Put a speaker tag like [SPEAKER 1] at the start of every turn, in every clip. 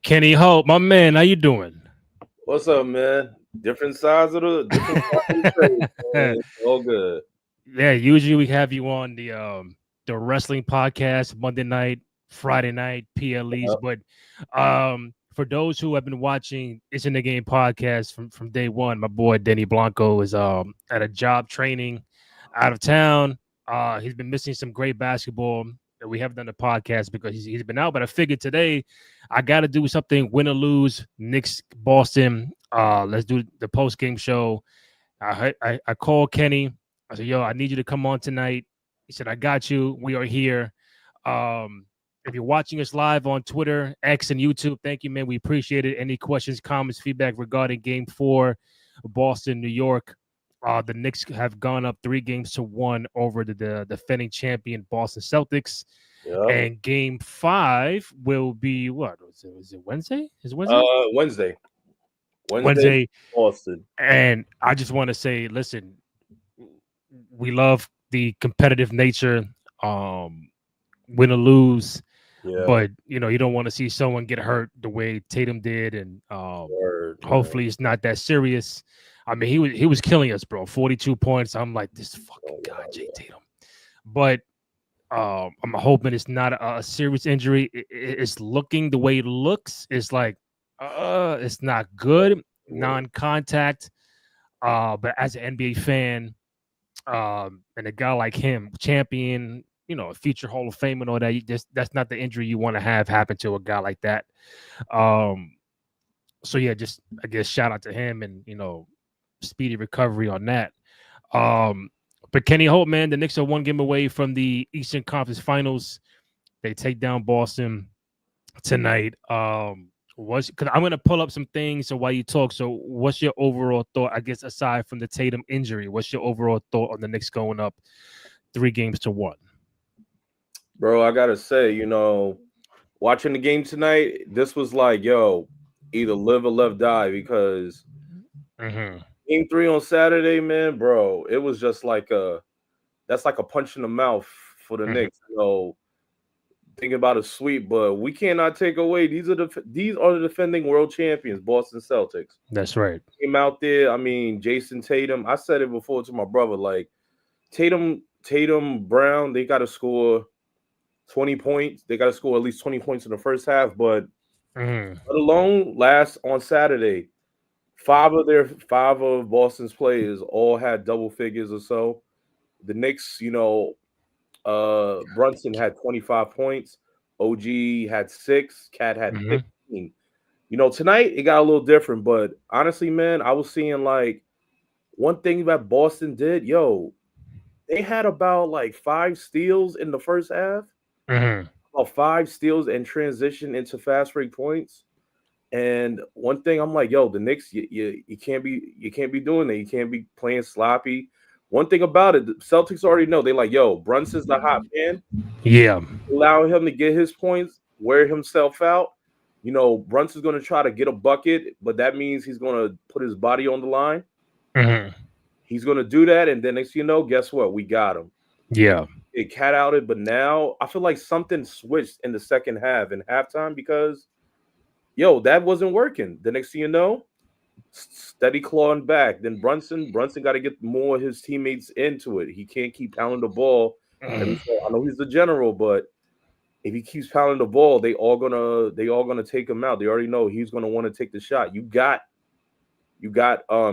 [SPEAKER 1] Kenny Hope, my man, how you doing?
[SPEAKER 2] What's up, man? Different sides of the trade, man. It's all good.
[SPEAKER 1] Yeah, usually we have you on the wrestling podcast Monday night, Friday night, PLEs.
[SPEAKER 2] Yep.
[SPEAKER 1] But for those who have been watching It's in the Game podcast from day one, my boy Denny Blanco is at a job training out of town. He's been missing some great basketball that we haven't done the podcast because he's been out. But I figured today I got to do something win or lose. Knicks Boston. Let's do the post game show. I called Kenny. I said, "Yo, I need you to come on tonight." He said, "I got you. We are here." If you're watching us live on Twitter, X, and YouTube, thank you, man. We appreciate it. Any questions, comments, feedback regarding Game 4, Boston, New York? The Knicks have gone up 3-1 over the defending champion Boston Celtics,
[SPEAKER 2] Yep.
[SPEAKER 1] and Game 5 will be what? Was it Wednesday? Is it Wednesday?
[SPEAKER 2] Wednesday. Wednesday,
[SPEAKER 1] Wednesday.
[SPEAKER 2] Boston.
[SPEAKER 1] And I just want to say, listen, we love the competitive nature, win or lose,
[SPEAKER 2] Yeah.
[SPEAKER 1] but you don't want to see someone get hurt the way Tatum did, and
[SPEAKER 2] Word, man.
[SPEAKER 1] hopefully it's not that serious. I mean, he was killing us, bro. 42 points. I'm like, this fucking
[SPEAKER 2] Oh,
[SPEAKER 1] guy,
[SPEAKER 2] wow,
[SPEAKER 1] Jay
[SPEAKER 2] yeah.
[SPEAKER 1] Tatum. But I'm hoping it's not a serious injury. It's looking the way it looks. It's like, it's not good,
[SPEAKER 2] Yeah.
[SPEAKER 1] non-contact. But as an NBA fan, and a guy like him, champion, a future Hall of Fame and all that, that's not the injury you want to have happen to a guy like that. Um, so yeah, just I guess shout out to him and speedy recovery on that. Um, but Kenny Holt, man, the Knicks are one game away from the Eastern Conference Finals. They take down Boston tonight. Was because I'm gonna pull up some things so while you talk. So, what's your overall thought? I guess aside from the Tatum injury, what's your overall thought on the Knicks going up 3-1?
[SPEAKER 2] Bro, I gotta say, watching the game tonight, this was like, yo, either live or let die because
[SPEAKER 1] Mm-hmm.
[SPEAKER 2] game 3 on Saturday, man, bro, it was just like that's like a punch in the mouth for the
[SPEAKER 1] Mm-hmm.
[SPEAKER 2] Knicks. Thinking about a sweep, but we cannot take away these are the defending world champions, Boston Celtics.
[SPEAKER 1] That's right.
[SPEAKER 2] Came out there. I mean, Jason Tatum. I said it before to my brother, like Tatum, Brown. They got to score 20 points. They got to score at least 20 points in the first half. But
[SPEAKER 1] Mm-hmm.
[SPEAKER 2] let alone last on Saturday, five of Boston's players all had double figures or so. The Knicks, Brunson had 25 points. OG had 6. Cat had
[SPEAKER 1] Mm-hmm.
[SPEAKER 2] 15. Tonight it got a little different, but honestly, man, I was seeing like one thing that Boston did. Yo, they had about like 5 steals in the first half,
[SPEAKER 1] Mm-hmm.
[SPEAKER 2] about 5 steals and transition into fast break points. And one thing I'm like, yo, the Knicks, you can't be doing that. You can't be playing sloppy. One thing about it, the Celtics already know. They like, yo, Brunson's the hot man.
[SPEAKER 1] Yeah.
[SPEAKER 2] Allow him to get his points, wear himself out. Brunson's going to try to get a bucket, but that means he's going to put his body on the line.
[SPEAKER 1] Mm-hmm.
[SPEAKER 2] He's going to do that, and then next thing you know, guess what? We got him.
[SPEAKER 1] Yeah.
[SPEAKER 2] It cat outed, but now I feel like something switched in the second half and halftime because, yo, that wasn't working. The next thing you know, steady clawing back. Then Brunson got to get more of his teammates into it. He can't keep pounding the ball. Every I know he's the general, but if he keeps pounding the ball, they all gonna take him out. They already know he's gonna want to take the shot. You got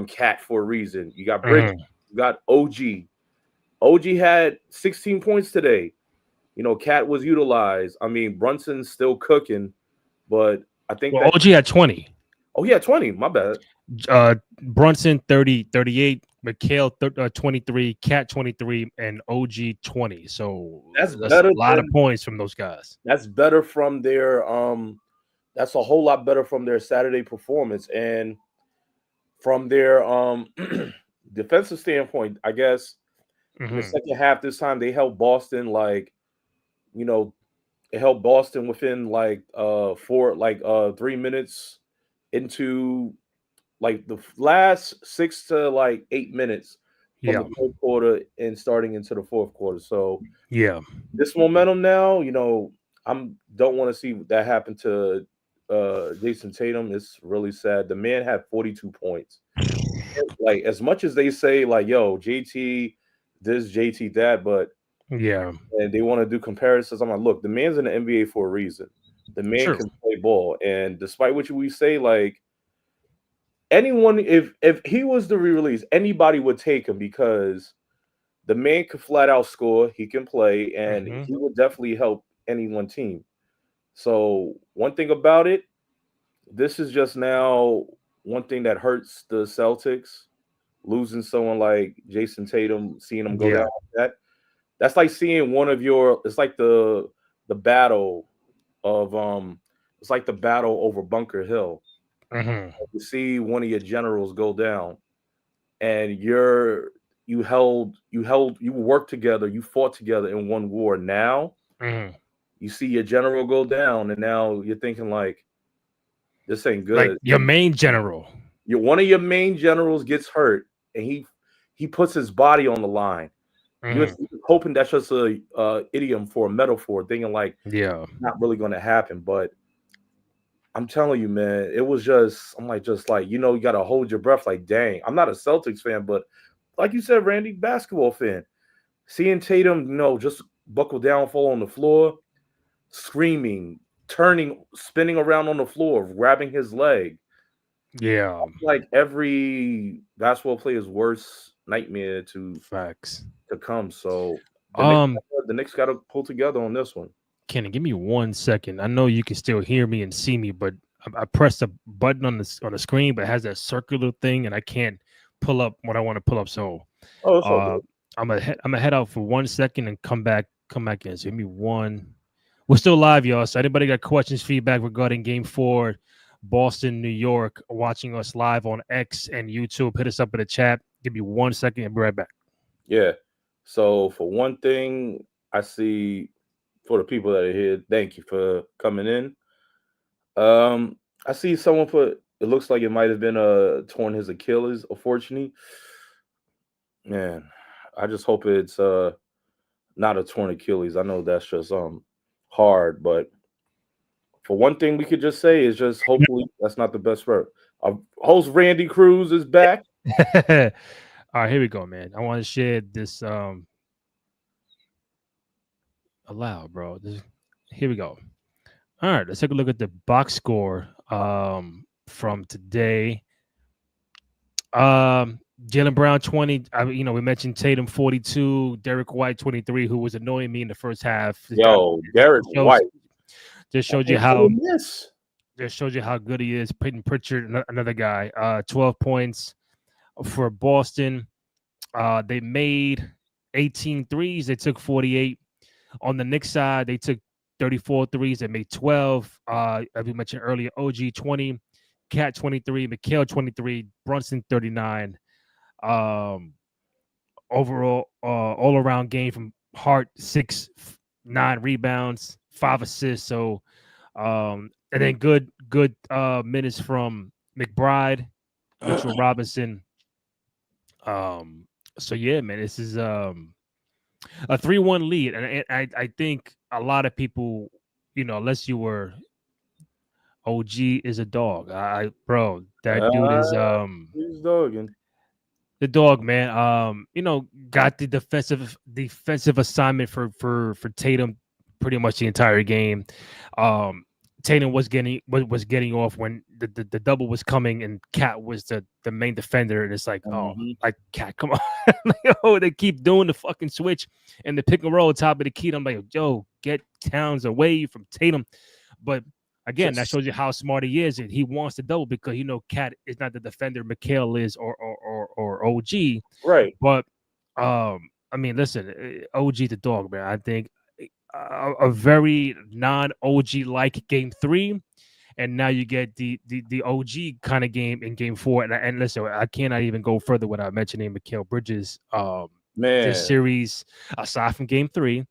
[SPEAKER 2] Cat for a reason. You got Bridges.
[SPEAKER 1] Mm-hmm.
[SPEAKER 2] You got OG. OG had 16 points today. Cat was utilized. I mean, Brunson's still cooking, but I think
[SPEAKER 1] Well,
[SPEAKER 2] that
[SPEAKER 1] OG had 20.
[SPEAKER 2] yeah, 20. My bad.
[SPEAKER 1] Brunson 30, 38, McHale 23, Cat 23, and OG 20. So
[SPEAKER 2] That's
[SPEAKER 1] that's a
[SPEAKER 2] better
[SPEAKER 1] lot of
[SPEAKER 2] than
[SPEAKER 1] points from those guys.
[SPEAKER 2] that's better from their that's a whole lot better from their Saturday performance and from their defensive standpoint. I guess in the
[SPEAKER 1] Mm-hmm.
[SPEAKER 2] second half this time they held Boston like you know it held Boston within like 3 minutes into like the last 6 to like 8 minutes from
[SPEAKER 1] Yeah.
[SPEAKER 2] the third quarter and starting into the fourth quarter. So
[SPEAKER 1] Yeah.
[SPEAKER 2] this momentum now, I'm don't want to see that happen to Jason Tatum, it's really sad. The man had 42 points. Like as much as they say, like, yo, JT this, JT that, but
[SPEAKER 1] Yeah,
[SPEAKER 2] and they want to do comparisons. I'm like, look, the man's in the NBA for a reason. The man
[SPEAKER 1] true.
[SPEAKER 2] can play ball, and despite what we say, like anyone, if he was to re-release, anybody would take him because the man can flat out score. He can play, and
[SPEAKER 1] Hmm.
[SPEAKER 2] he would definitely help any one team. So one thing about it, this is just now one thing that hurts the Celtics losing someone like Jason Tatum, seeing him go down
[SPEAKER 1] Yeah.
[SPEAKER 2] like that. That's like seeing one of your. It's like the battle of It's like the battle over Bunker Hill.
[SPEAKER 1] Hmm.
[SPEAKER 2] You see one of your generals go down, and you worked together, you fought together in one war. Now
[SPEAKER 1] Hmm.
[SPEAKER 2] you see your general go down, and now you're thinking like this ain't
[SPEAKER 1] Like
[SPEAKER 2] good.
[SPEAKER 1] your main general.
[SPEAKER 2] One of your main generals gets hurt, and he puts his body on the line. You're
[SPEAKER 1] Hmm.
[SPEAKER 2] hoping that's just a idiom for a metaphor, thinking like
[SPEAKER 1] Yeah.
[SPEAKER 2] not really going to happen. But I'm telling you, man, it was just just like you got to hold your breath. Like, dang, I'm not a Celtics fan, but like you said, Randy, basketball fan. Seeing Tatum, just buckle down, fall on the floor, screaming, turning, spinning around on the floor, grabbing his leg.
[SPEAKER 1] Yeah.
[SPEAKER 2] Like every basketball player's worst nightmare
[SPEAKER 1] Facts.
[SPEAKER 2] to come. So the Knicks,
[SPEAKER 1] Um,
[SPEAKER 2] the Knicks got to pull together on this one.
[SPEAKER 1] Kenny, give me 1 second. I know you can still hear me and see me, but I pressed a button on the screen, but it has that circular thing, and I can't pull up what I want to pull up. So,
[SPEAKER 2] Oh, it's all
[SPEAKER 1] uh,
[SPEAKER 2] good.
[SPEAKER 1] I'm gonna head out for 1 second and come back in. So give me one. We're still live, y'all. So anybody got questions, feedback regarding Game 4, Boston, New York, watching us live on X and YouTube, hit us up in the chat. Give me 1 second and be right back.
[SPEAKER 2] Yeah. So for one thing, I see for the people that are here, thank you for coming in. I see someone put. It looks like it might have been torn his Achilles. Unfortunately, man, I just hope it's not a torn Achilles. I know that's just hard, but for one thing, we could just say is just hopefully that's not the best for. Our host Randy Cruz is back.
[SPEAKER 1] All right, here we go, man. I want to share this aloud, bro. Here we go. All right, let's take a look at the box score from today. Jalen Brown 20. We mentioned Tatum 42, Derek White 23, who was annoying me in the first half.
[SPEAKER 2] Yo, Derek
[SPEAKER 1] Shows
[SPEAKER 2] White.
[SPEAKER 1] just showed you
[SPEAKER 2] And
[SPEAKER 1] how
[SPEAKER 2] miss.
[SPEAKER 1] just shows you how good he is. Peyton Pritchard, another guy, 12 points for Boston. They made 18 threes. They took 48. On the Knicks side, they took 34 threes. They made 12. As we mentioned earlier, OG 20, Cat 23, McHale 23, Brunson 39. Um, Overall, all around game from Hart, 9 rebounds, 5 assists. So, and then good minutes from McBride, Mitchell Robinson. Um, so yeah, man, this is a 3-1 lead, and I think a lot of people, unless you were OG is a dog. Bro, that dude is
[SPEAKER 2] He's dogging.
[SPEAKER 1] the dog, man. Got the defensive assignment for Tatum pretty much the entire game. Um, Tatum was getting off when the double was coming, and Cat was the main defender, and it's like, oh,
[SPEAKER 2] Mhm.
[SPEAKER 1] like Cat, come on, like, oh, they keep doing the fucking switch and the pick and roll top of the key. I'm like, yo, get Towns away from Tatum, but again, that
[SPEAKER 2] Just
[SPEAKER 1] shows you how smart he is. And he wants to double because Cat is not the defender Mikhail is or OG.
[SPEAKER 2] right.
[SPEAKER 1] But I mean, listen, OG the dog, man. I think a very non-OG like game 3, and now you get the OG kind of game in game 4. And listen, I cannot even go further without mentioning Mikal Bridges. This
[SPEAKER 2] Man.
[SPEAKER 1] series, aside from game 3.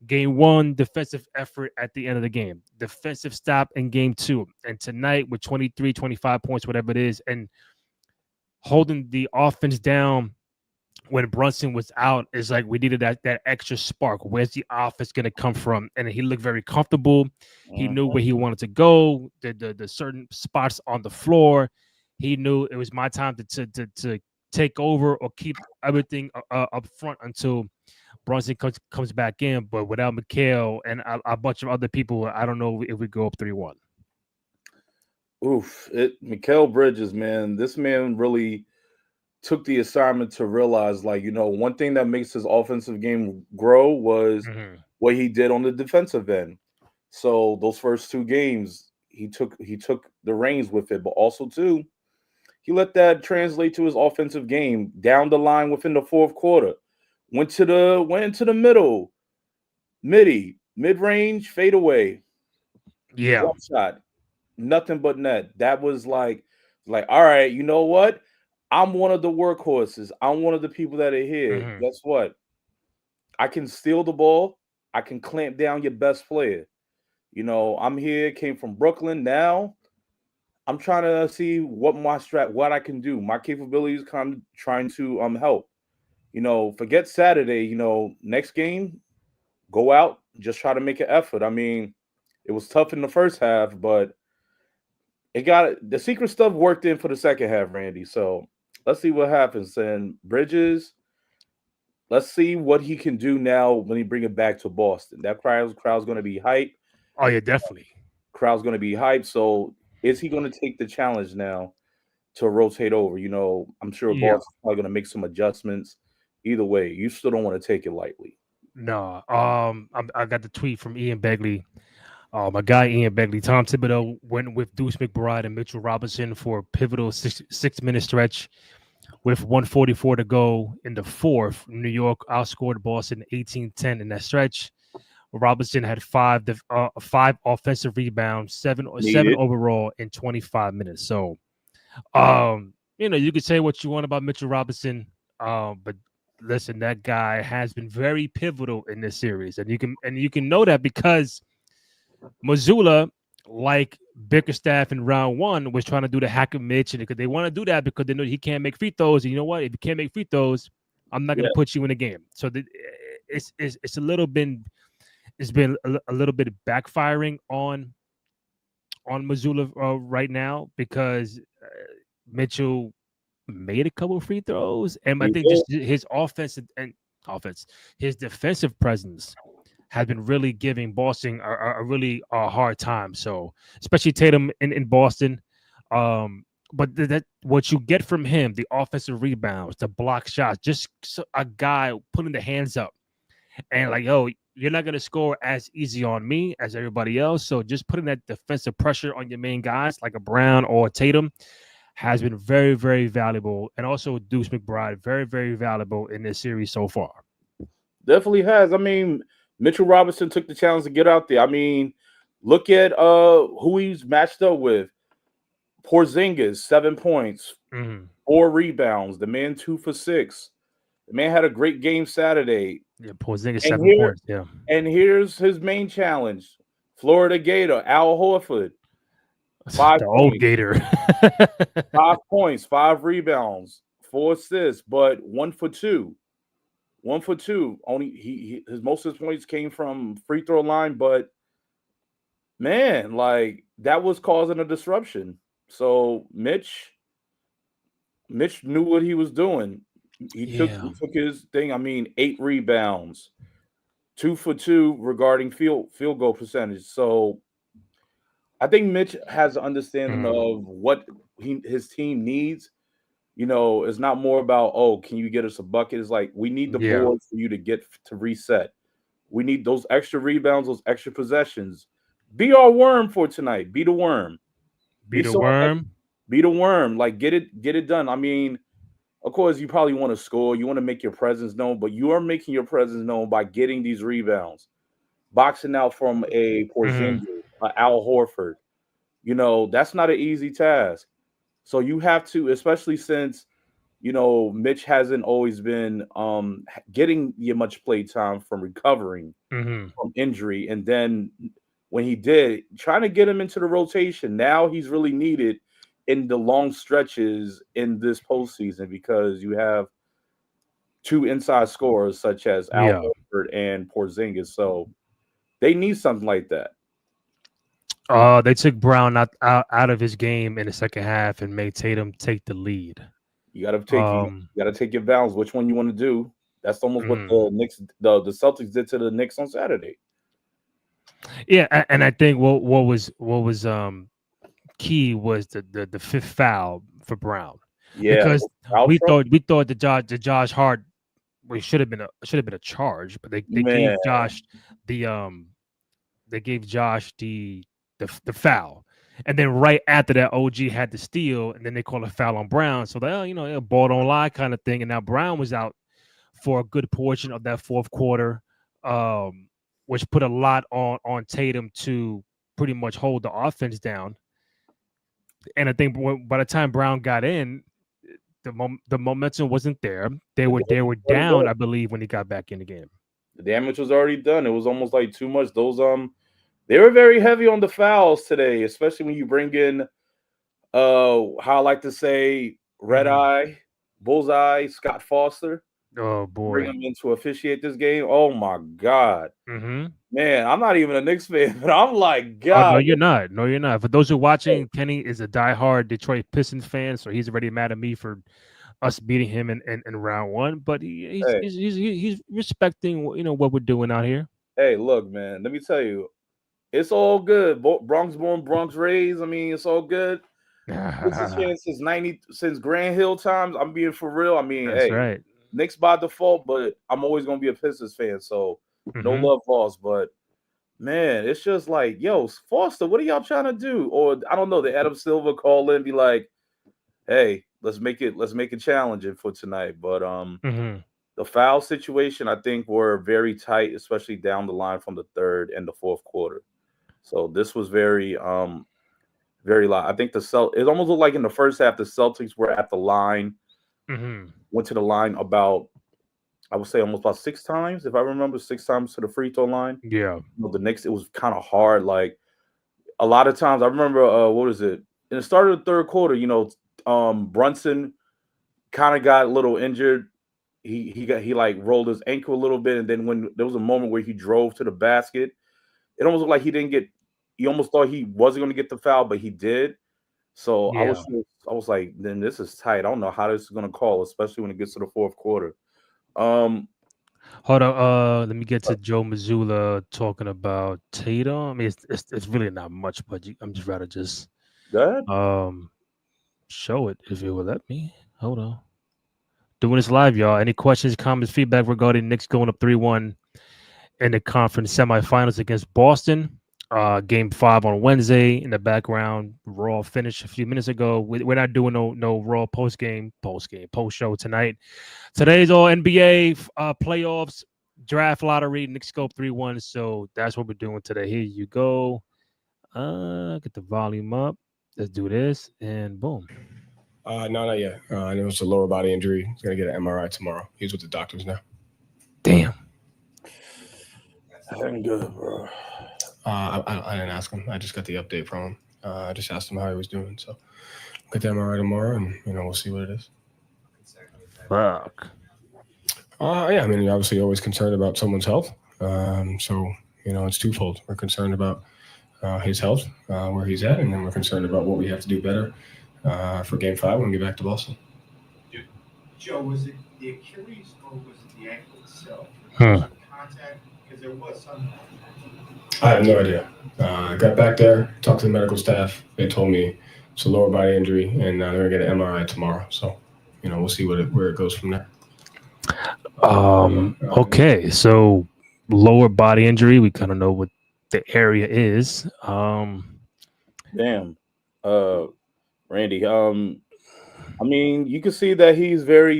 [SPEAKER 1] Game 1, defensive effort at the end of the game. Defensive stop in game 2. And tonight with 23, 25 points, whatever it is, and holding the offense down when Brunson was out, it's like we needed that extra spark. Where's the offense going to come from? And he looked very comfortable. He knew
[SPEAKER 2] Mhm.
[SPEAKER 1] where he wanted to go. The certain spots on the floor. He knew it was my time to take over or keep everything up front until Brunson comes back in. But without Mikhail and a bunch of other people, I don't know if we go up 3-1.
[SPEAKER 2] Oof, Mikal Bridges, man, this man really took the assignment to realize, like, one thing that makes his offensive game grow was
[SPEAKER 1] Mm-hmm.
[SPEAKER 2] what he did on the defensive end. So those first two games, he took the reins with it, but also too, he let that translate to his offensive game down the line within the fourth quarter. Went into the mid range, fade away,
[SPEAKER 1] Yeah.
[SPEAKER 2] jump shot, nothing but net. That was like, all right, you know what? I'm one of the workhorses. I'm one of the people that are here.
[SPEAKER 1] Mm-hmm.
[SPEAKER 2] Guess what? I can steal the ball. I can clamp down your best player. I'm here, came from Brooklyn. Now I'm trying to see what I can do. My capabilities kind of trying to help. Forget Saturday, next game, go out, just try to make an effort. I mean, it was tough in the first half, but it got the secret stuff worked in for the second half, Randy. So let's see what happens. And Bridges, let's see what he can do now when he bring it back to Boston. That crowd's going to be hype.
[SPEAKER 1] Oh yeah, definitely.
[SPEAKER 2] Crowd's going to be hype. So is he going to take the challenge now to rotate over? I'm sure
[SPEAKER 1] Yeah.
[SPEAKER 2] Boston's probably going to make some adjustments. Either way, you still don't want to take it lightly.
[SPEAKER 1] No. I got the tweet from Ian Begley. My guy Ian Begley, Tom Thibodeau went with Deuce McBride and Mitchell Robinson for a pivotal 6 minute stretch with 144 to go in the fourth. New York outscored Boston 18-10 in that stretch. Robinson had five offensive rebounds, seven
[SPEAKER 2] Needed.
[SPEAKER 1] overall in 25 minutes. So, you could say what you want about Mitchell Robinson, but listen, that guy has been very pivotal in this series, and you can know that because Missoula, like Bickerstaff in round one, was trying to do the hack of Mitch, and because they want to do that because they know he can't make free throws. And you know what? If you can't make free throws, I'm not going
[SPEAKER 2] Yeah,
[SPEAKER 1] to put you in the game. So it's a little bit it's been a little bit backfiring on Missoula right now because Mitchell made a couple of free throws, and I
[SPEAKER 2] he
[SPEAKER 1] think
[SPEAKER 2] did.
[SPEAKER 1] just his offense, his defensive presence has been really giving Boston a really hard time. So especially Tatum in Boston. But that what you get from him, the offensive rebounds, the block shots, just a guy putting the hands up and like, yo, you're not gonna score as easy on me as everybody else. So just putting that defensive pressure on your main guys like a Brown or a Tatum has been very, very valuable. And also Deuce McBride, very, very valuable in this series so far.
[SPEAKER 2] Definitely has. I mean, Mitchell Robinson took the challenge to get out there. I mean, look at who he's matched up with. Porzingis, 7 points,
[SPEAKER 1] Mm-hmm.
[SPEAKER 2] 4 rebounds. The man 2 for 6. The man had a great game Saturday.
[SPEAKER 1] Yeah, Porzingis
[SPEAKER 2] And
[SPEAKER 1] 7 points. Yeah,
[SPEAKER 2] here's his main challenge. Florida Gator, Al Horford, five
[SPEAKER 1] the old
[SPEAKER 2] points,
[SPEAKER 1] Gator.
[SPEAKER 2] 5 points, 5 rebounds, 4 assists, but 1 for 2. 1 for 2. Only his most of his points came from free throw line, but man, like that was causing a disruption. So Mitch knew what he was doing. He took
[SPEAKER 1] Yeah.
[SPEAKER 2] he took his thing. I mean, 8 rebounds, 2 for 2 regarding field goal percentage. So I think Mitch has an understanding
[SPEAKER 1] Mhm.
[SPEAKER 2] of what his team needs. It's not more about, oh, can you get us a bucket? It's like we need the
[SPEAKER 1] Yeah.
[SPEAKER 2] board for you to get to reset. We need those extra rebounds, those extra possessions. Be our worm for tonight. Be the worm.
[SPEAKER 1] Be
[SPEAKER 2] Be
[SPEAKER 1] the
[SPEAKER 2] someone that
[SPEAKER 1] worm.
[SPEAKER 2] be the worm. Like get it done. I mean, of course, you probably want to score. You want to make your presence known, but you are making your presence known by getting these rebounds, boxing out from a
[SPEAKER 1] Mhm.
[SPEAKER 2] Porzingis, a Al Horford. That's not an easy task. So you have to, especially since Mitch hasn't always been getting you much play time from recovering
[SPEAKER 1] Mhm.
[SPEAKER 2] from injury, and then when he did, trying to get him into the rotation. Now he's really needed in the long stretches in this postseason because you have two inside scorers such as Al
[SPEAKER 1] Yeah.
[SPEAKER 2] Horford and Porzingis. So they need something like that.
[SPEAKER 1] They took Brown out of his game in the second half and made Tatum take the lead.
[SPEAKER 2] You
[SPEAKER 1] Um,
[SPEAKER 2] got to take your balance. Which one you want to do? That's almost what
[SPEAKER 1] mhm.
[SPEAKER 2] the Knicks, the Celtics did to the Knicks on Saturday.
[SPEAKER 1] Yeah, and I think what was key was the fifth foul for Brown,
[SPEAKER 2] Yeah,
[SPEAKER 1] because
[SPEAKER 2] foul trouble,
[SPEAKER 1] we thought the Josh Hart, well, should have been a charge, but they
[SPEAKER 2] man.
[SPEAKER 1] gave Josh the they gave Josh the foul. And then right after that, OG had the steal, and then they called a foul on Brown. So they, a ball don't lie kind of thing. And now Brown was out for a good portion of that fourth quarter, um, which put a lot on Tatum to pretty much hold the offense down. And I think by the time Brown got in, the momentum wasn't there. They
[SPEAKER 2] The
[SPEAKER 1] were
[SPEAKER 2] damage
[SPEAKER 1] they
[SPEAKER 2] was
[SPEAKER 1] were
[SPEAKER 2] already
[SPEAKER 1] down,
[SPEAKER 2] done.
[SPEAKER 1] I believe, when he got back in the game.
[SPEAKER 2] The damage was already done. It was almost like too much. Those they were very heavy on the fouls today, especially when you bring in how I like to say red
[SPEAKER 1] Hmm.
[SPEAKER 2] eye, bullseye, Scott Foster.
[SPEAKER 1] Oh
[SPEAKER 2] Bring
[SPEAKER 1] boy.
[SPEAKER 2] him in to officiate this game. Oh my God.
[SPEAKER 1] Hmm.
[SPEAKER 2] Man, I'm not even a Knicks fan, but I'm like,
[SPEAKER 1] Oh no,
[SPEAKER 2] God,
[SPEAKER 1] you're not. No, you're not. For those who are
[SPEAKER 2] hey,
[SPEAKER 1] watching, Kenny is a diehard Detroit Pistons fan, so he's already mad at me for us beating him in round one. But
[SPEAKER 2] hey,
[SPEAKER 1] he's respecting what we're doing out here.
[SPEAKER 2] hey, look, man, let me tell you, it's all good. Bronx born, Bronx raised. I mean, it's all good. Pistons fan since 90, since Grand Hill times. I'm being for real. I mean,
[SPEAKER 1] That's
[SPEAKER 2] hey,
[SPEAKER 1] right.
[SPEAKER 2] Knicks by default, but I'm always gonna be a Pistons fan. So no
[SPEAKER 1] Hmm.
[SPEAKER 2] love lost. But man, it's just like, yo, Foster, what are y'all trying to do? Or I don't know, the Adam Silver call in, be like, hey, let's make it challenging for tonight. But
[SPEAKER 1] Hmm.
[SPEAKER 2] the foul situation, I think, were very tight, especially down the line from the third and the fourth quarter. So this was very loud. I think it almost looked like in the first half the Celtics were at the line,
[SPEAKER 1] Hmm.
[SPEAKER 2] went to the line about, I would say, almost about six times, if I remember, six times to the free throw line.
[SPEAKER 1] Yeah.
[SPEAKER 2] The Knicks, it was kind of hard. Like a lot of times, I remember what is it? In the start of the third quarter, Brunson kind of got a little injured. He like rolled his ankle a little bit, and then when there was a moment where he drove to the basket, it almost looked like he didn't get. He almost thought he wasn't going to get the foul, but he did. So
[SPEAKER 1] Yeah.
[SPEAKER 2] I was like, then this is tight. I don't know how this is going to call, especially when it gets to the fourth quarter. Um,
[SPEAKER 1] Hold on. Let me get to Joe Missoula talking about Tatum. I mean, it's really not much, but I'm just rather just
[SPEAKER 2] Good.
[SPEAKER 1] um show it if it will let me. Hold on. Doing this live, y'all. Any questions, comments, feedback regarding Knicks going up 3-1 in the conference semifinals against Boston? Game 5 on Wednesday. In the background, Raw finished a few minutes ago. We're not doing no Raw post show tonight. Today's all NBA playoffs, draft lottery, Knicks scope 3-1. So that's what we're doing today. Here you go. Get the volume up. Let's do this, and boom.
[SPEAKER 3] No, not yet. I know it's a lower body injury. He's gonna get an MRI tomorrow. He's with the doctors now.
[SPEAKER 1] Damn.
[SPEAKER 2] That ain't good, bro.
[SPEAKER 3] I didn't ask him. I just got the update from him. I just asked him how he was doing. So get the MRI tomorrow, and we'll see what it is.
[SPEAKER 1] Fuck.
[SPEAKER 3] Yeah, I mean, you're obviously always concerned about someone's health. So it's twofold. We're concerned about his health, where he's at, and then we're concerned about what we have to do better for Game 5 when we get back to Boston.
[SPEAKER 4] Joe, was it the Achilles or was it the ankle itself?
[SPEAKER 1] Huh.
[SPEAKER 4] Contact? Because there was some.
[SPEAKER 3] I have no idea. I got back there, talked to the medical staff. They told me it's a lower body injury, and they're gonna get an MRI tomorrow. So, we'll see where it goes from there.
[SPEAKER 1] Okay. So lower body injury. We kind of know what the area is.
[SPEAKER 2] Damn. Randy. I mean, you can see that he's very,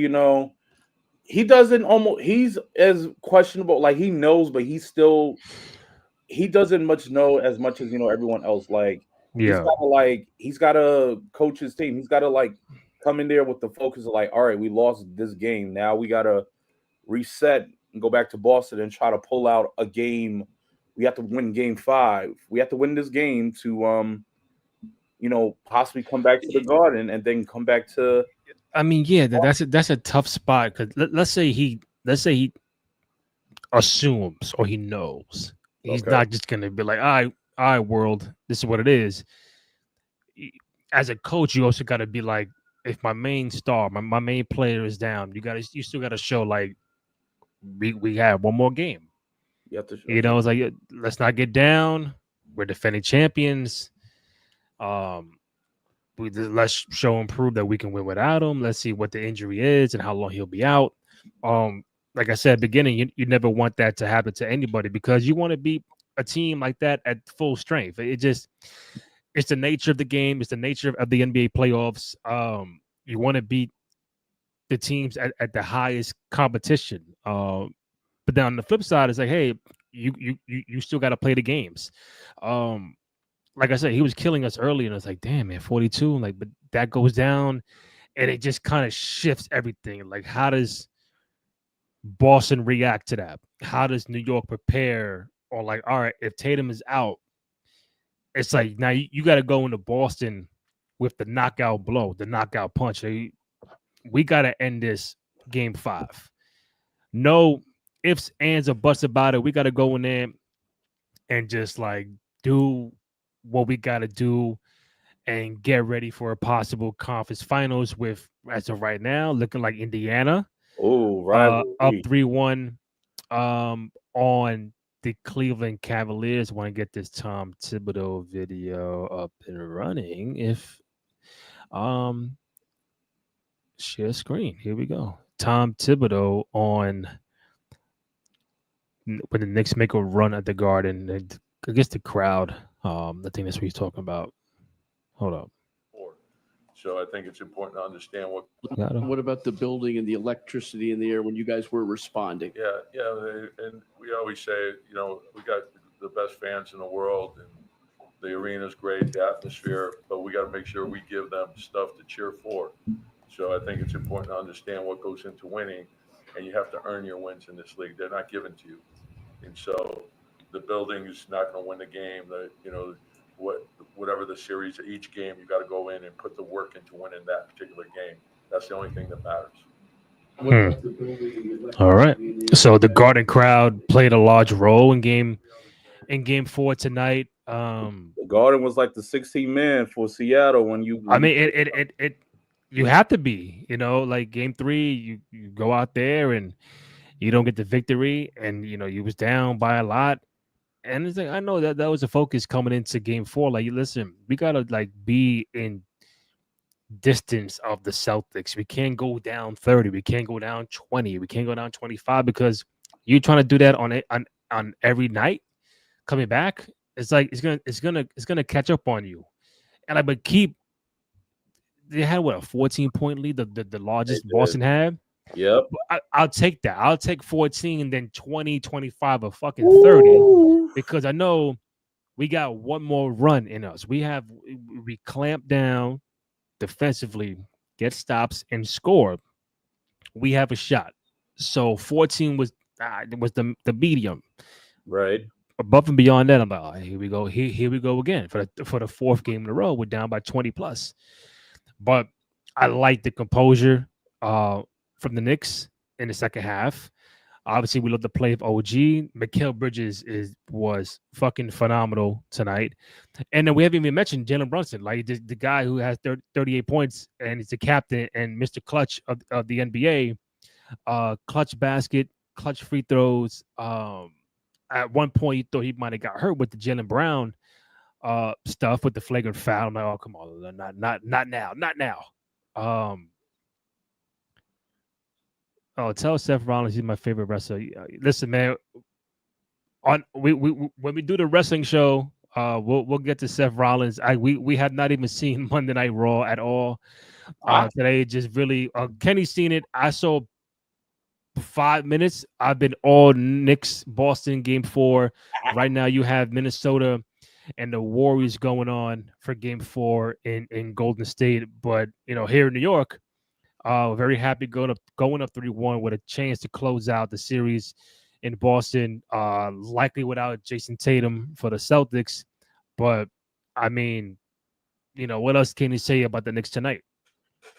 [SPEAKER 2] he doesn't almost he's as questionable, like he knows, but he doesn't much know as much as everyone else. Like
[SPEAKER 1] Yeah.
[SPEAKER 2] he's gotta coach his team. He's gotta like come in there with the focus of like, all right, we lost this game. Now we gotta reset and go back to Boston and try to pull out a game. We have to win game 5. We have to win this game to possibly come back to the Garden and then come back to
[SPEAKER 1] I mean, yeah, that's a tough spot because let's say he assumes or he knows he's
[SPEAKER 2] Okay.
[SPEAKER 1] not just gonna be like, all right, world, this is what it is. As a coach, you also got to be like, if my main star, my main player is down, you still got to show like we have one more game.
[SPEAKER 2] You have to.
[SPEAKER 1] It's like let's not get down. We're defending champions. Um, let's show and prove that we can win without him. Let's see what the injury is and how long he'll be out. Like I said, beginning, you never want that to happen to anybody because you want to beat a team like that at full strength. It's the nature of the game. It's the nature of the NBA playoffs. You want to beat the teams at the highest competition. But then on the flip side, it's like, hey, you still got to play the games. Like I said, he was killing us early, and it's like, damn, man, 42. Like, but that goes down, and it just kind of shifts everything. Like, how does Boston react to that? How does New York prepare? Or like, all right, if Tatum is out, it's like now you got to go into Boston with the knockout blow, the knockout punch. We got to end this game 5. No ifs, ands, or buts about it. We got to go in there and just like do what we got to do and get ready for a possible conference finals with, as of right now, looking like Indiana
[SPEAKER 2] Oh,
[SPEAKER 1] up
[SPEAKER 2] rivalry.
[SPEAKER 1] 3-1 on the Cleveland Cavaliers. Want to get this Tom Thibodeau video up and running. If share screen. Here we go. Tom Thibodeau on when the Knicks make a run at the Garden. And I guess the crowd. I think that's what he's talking about. Hold up.
[SPEAKER 5] So I think it's important to understand what.
[SPEAKER 6] What about the building and the electricity in the air when you guys were responding?
[SPEAKER 5] Yeah, and we always say, we got the best fans in the world, and the arena's great, the atmosphere, but we got to make sure we give them stuff to cheer for. So I think it's important to understand what goes into winning, and you have to earn your wins in this league. They're not given to you, and so the building is not going to win the game. Whatever the series, each game, you got to go in and put the work into winning that particular game. That's the only thing that matters.
[SPEAKER 1] All right. So the Garden crowd played a large role in game 4 tonight.
[SPEAKER 2] The Garden was like the 16 man for Seattle when you.
[SPEAKER 1] I mean, it you have to be, like game 3, you go out there and you don't get the victory, and you was down by a lot. And it's like, I know that was a focus coming into game 4. Like, listen, we gotta like be in distance of the Celtics. We can't go down 30. We can't go down 20. We can't go down 25 because you're trying to do that on every night coming back. It's like it's gonna catch up on you. And like, but they had a 14-point lead, the largest Boston had.
[SPEAKER 2] Yep.
[SPEAKER 1] I'll take that. I'll take 14 and then 20, 25, or fucking 30 because I know we got one more run in us. We clamp down defensively, get stops, and score. We have a shot. So 14 was the medium.
[SPEAKER 2] Right.
[SPEAKER 1] Above and beyond that, I'm like, oh, here we go. Here we go again for the 4th game in a row. We're down by 20 plus. But I like the composure from the Knicks in the second half. Obviously, we love the play of OG. Mikal Bridges was fucking phenomenal tonight. And then we haven't even mentioned Jalen Brunson, like the guy who has 38 points and he's the captain and Mr. Clutch of the NBA. Clutch basket, clutch free throws. At one point, you thought he might have got hurt with the Jaylen Brown stuff with the flagrant foul. I'm like, oh, come on, not now. Tell Seth Rollins he's my favorite wrestler. Listen, man. When we do the wrestling show, we'll get to Seth Rollins. We have not even seen Monday Night Raw at all. Today, just really, Kenny's seen it. I saw 5 minutes. I've been all Knicks Boston game 4. Right now, you have Minnesota and the Warriors going on for game 4 in Golden State. But here in New York, very happy going up 3-1 with a chance to close out the series in Boston. Likely without Jason Tatum for the Celtics, but I mean, what else can you say about the Knicks tonight?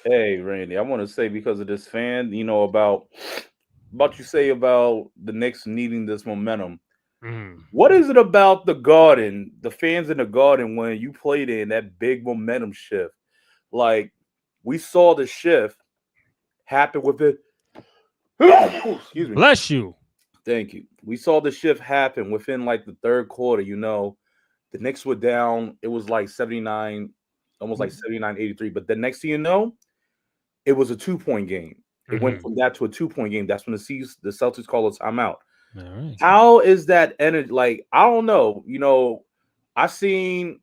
[SPEAKER 2] Hey, Randy, I want to say because of this fan, about you say about the Knicks needing this momentum.
[SPEAKER 1] Mm.
[SPEAKER 2] What is it about the Garden, the fans in the Garden, when you played in that big momentum shift? Like we saw the shift happen with it. Excuse me.
[SPEAKER 1] Bless you.
[SPEAKER 2] Thank you. We saw the shift happen within like the third quarter. The Knicks were down. It was like 79, almost like 79-83. But the next thing you know, it was a 2-point game. It went from that to a 2-point game. That's when the Celtics call a timeout.
[SPEAKER 1] All right.
[SPEAKER 2] How is that energy? Like, I don't know. I seen,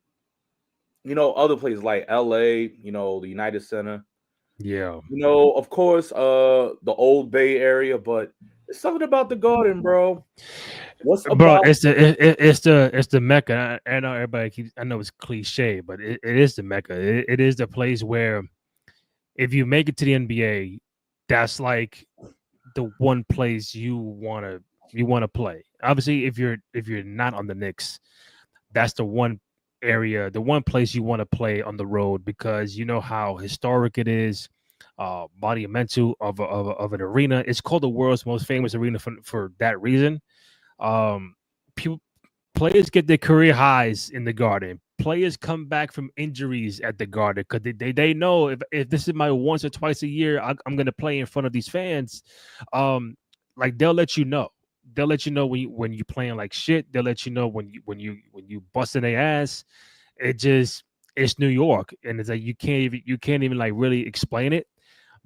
[SPEAKER 2] other places like LA, the United Center.
[SPEAKER 1] Yeah.
[SPEAKER 2] Of course, the old Bay area, but it's something about the Garden, bro. What's
[SPEAKER 1] Bro,
[SPEAKER 2] about
[SPEAKER 1] it's the Mecca. I know everybody keeps. I know it's cliche, but it is the Mecca. It is the place where if you make it to the NBA, that's like the one place you wanna play. Obviously, if you're not on the Knicks, that's the one area, the one place you want to play on the road because you know how historic it is, monumental of an arena. It's called the world's most famous arena for that reason. Um, people, players get their career highs in the Garden. Players come back from injuries at the Garden because they know if this is my once or twice a year, I'm going to play in front of these fans. Like they'll let you know. They'll let you know when you playing like shit. They'll let you know when you busting their ass. It's New York, and it's like you can't even like really explain it.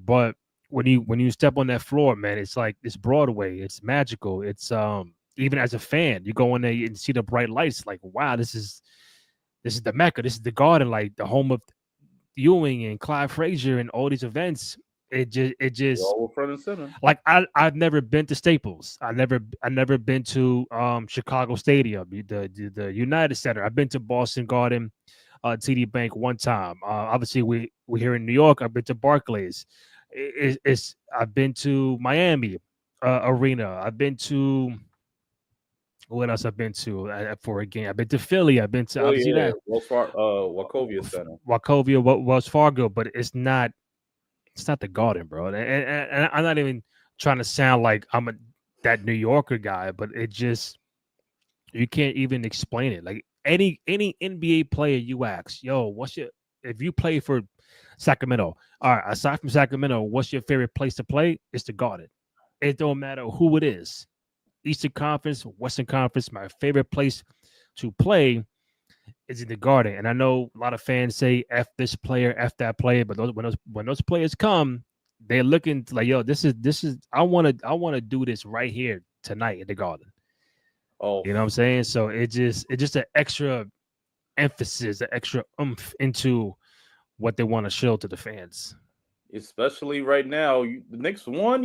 [SPEAKER 1] But when you step on that floor, man, it's like it's Broadway. It's magical. It's even as a fan, you go in there and see the bright lights. Like, wow, this is the Mecca. This is the Garden, like the home of Ewing and Clyde Frazier and all these events. It just
[SPEAKER 2] all front and center?
[SPEAKER 1] like I've never been to Staples. I never been to Chicago Stadium, the United Center. I've been to Boston Garden, TD Bank one time. Obviously we here in New York. I've been to Barclays. It's I've been to Miami Arena. I've been to what else I've been to for a game. I've been to Philly. I've been to
[SPEAKER 2] Oh
[SPEAKER 1] obviously
[SPEAKER 2] yeah,
[SPEAKER 1] that
[SPEAKER 2] Wachovia Center.
[SPEAKER 1] Wachovia, Wells Fargo, but it's not the Garden, bro. And I'm not even trying to sound like that New Yorker guy, but it just you can't even explain it. Like any NBA player you ask, yo, if you play for Sacramento, all right, aside from Sacramento, what's your favorite place to play? It's the Garden. It don't matter who it is. Eastern Conference, Western Conference, my favorite place to play is in the Garden. And I know a lot of fans say F this player, F that player, but when those players come, they're looking like, yo, this is I wanna do this right here tonight in the Garden.
[SPEAKER 2] Oh,
[SPEAKER 1] You know what I'm saying? So it's just an extra emphasis, an extra oomph into what they want to show to the fans.
[SPEAKER 2] especially right now, the next one,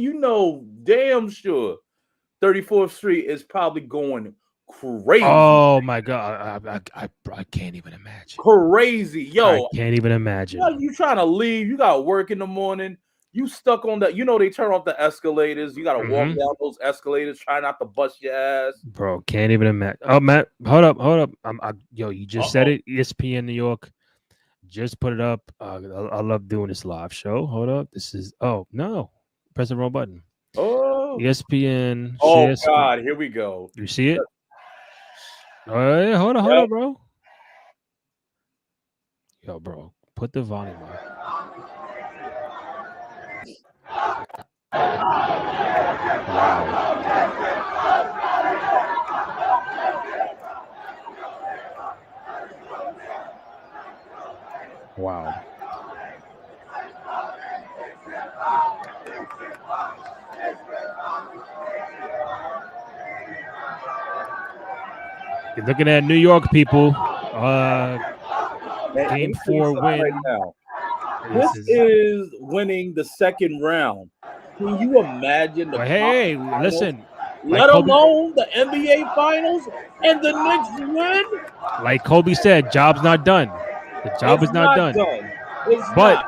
[SPEAKER 2] damn sure 34th Street is probably going crazy.
[SPEAKER 1] Oh my god, I can't even imagine.
[SPEAKER 2] Crazy.
[SPEAKER 1] I
[SPEAKER 2] Yo,
[SPEAKER 1] can't even imagine.
[SPEAKER 2] you trying to leave, you got work in the morning, you stuck on that, they turn off the escalators, you got to walk down those escalators, try not to bust your ass.
[SPEAKER 1] Bro, can't even imagine. Oh, Matt, hold up. Yo, you just said it. ESPN New York just put it up. I love doing this live show. Hold up. This is, oh, no. Press the wrong button.
[SPEAKER 2] Oh,
[SPEAKER 1] ESPN.
[SPEAKER 2] oh God, here we go.
[SPEAKER 1] You see it? Oh, yeah, hold up, bro. Yo, bro, put the volume up. Wow. You're looking at New York people. Game 4 win.
[SPEAKER 2] Right now. This is winning the second round. Can you imagine the
[SPEAKER 1] hey, listen.
[SPEAKER 2] Let alone the NBA Finals and the Knicks win?
[SPEAKER 1] Like Kobe said, job's not done. The job is not done. But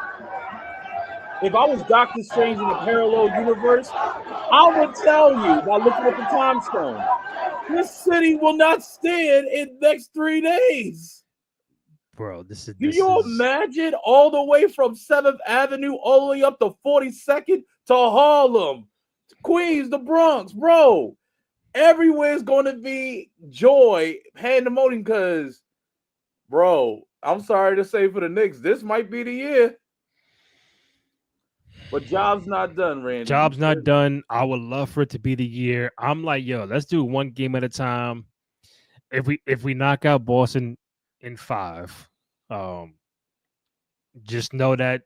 [SPEAKER 2] if I was Doctor Strange in a parallel universe, I would tell you by looking at the time stone, this city will not stand in the next 3 days.
[SPEAKER 1] bro. This
[SPEAKER 2] Do you
[SPEAKER 1] is
[SPEAKER 2] imagine all the way from 7th Avenue all the way up to 42nd to Harlem, to Queens, the Bronx, bro? Everywhere's going to be joy, pandemonium, because, bro, I'm sorry to say for the Knicks, this might be the year. But job's not done, Randy.
[SPEAKER 1] job's not done. I would love for it to be the year. I'm like, yo, let's do one game at a time. If we knock out Boston in 5, just know that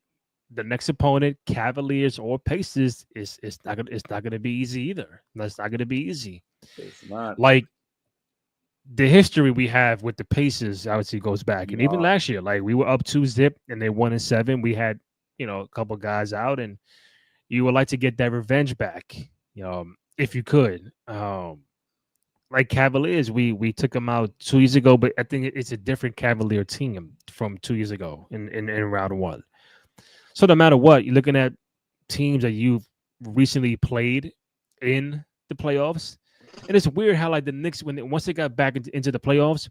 [SPEAKER 1] the next opponent, Cavaliers or Pacers, is it's not gonna be easy either. That's not gonna be easy.
[SPEAKER 2] It's not.
[SPEAKER 1] Like the history we have with the Pacers, obviously goes back, and even
[SPEAKER 2] Nah.
[SPEAKER 1] last year, like we were up 2-0 and they won in 7. We had a couple guys out, and you would like to get that revenge back, if you could. Like Cavaliers, we took them out 2 years ago, but I think it's a different Cavalier team from 2 years ago in round 1. So no matter what, you're looking at teams that you've recently played in the playoffs, and it's weird how like the Knicks, once they got back into the playoffs,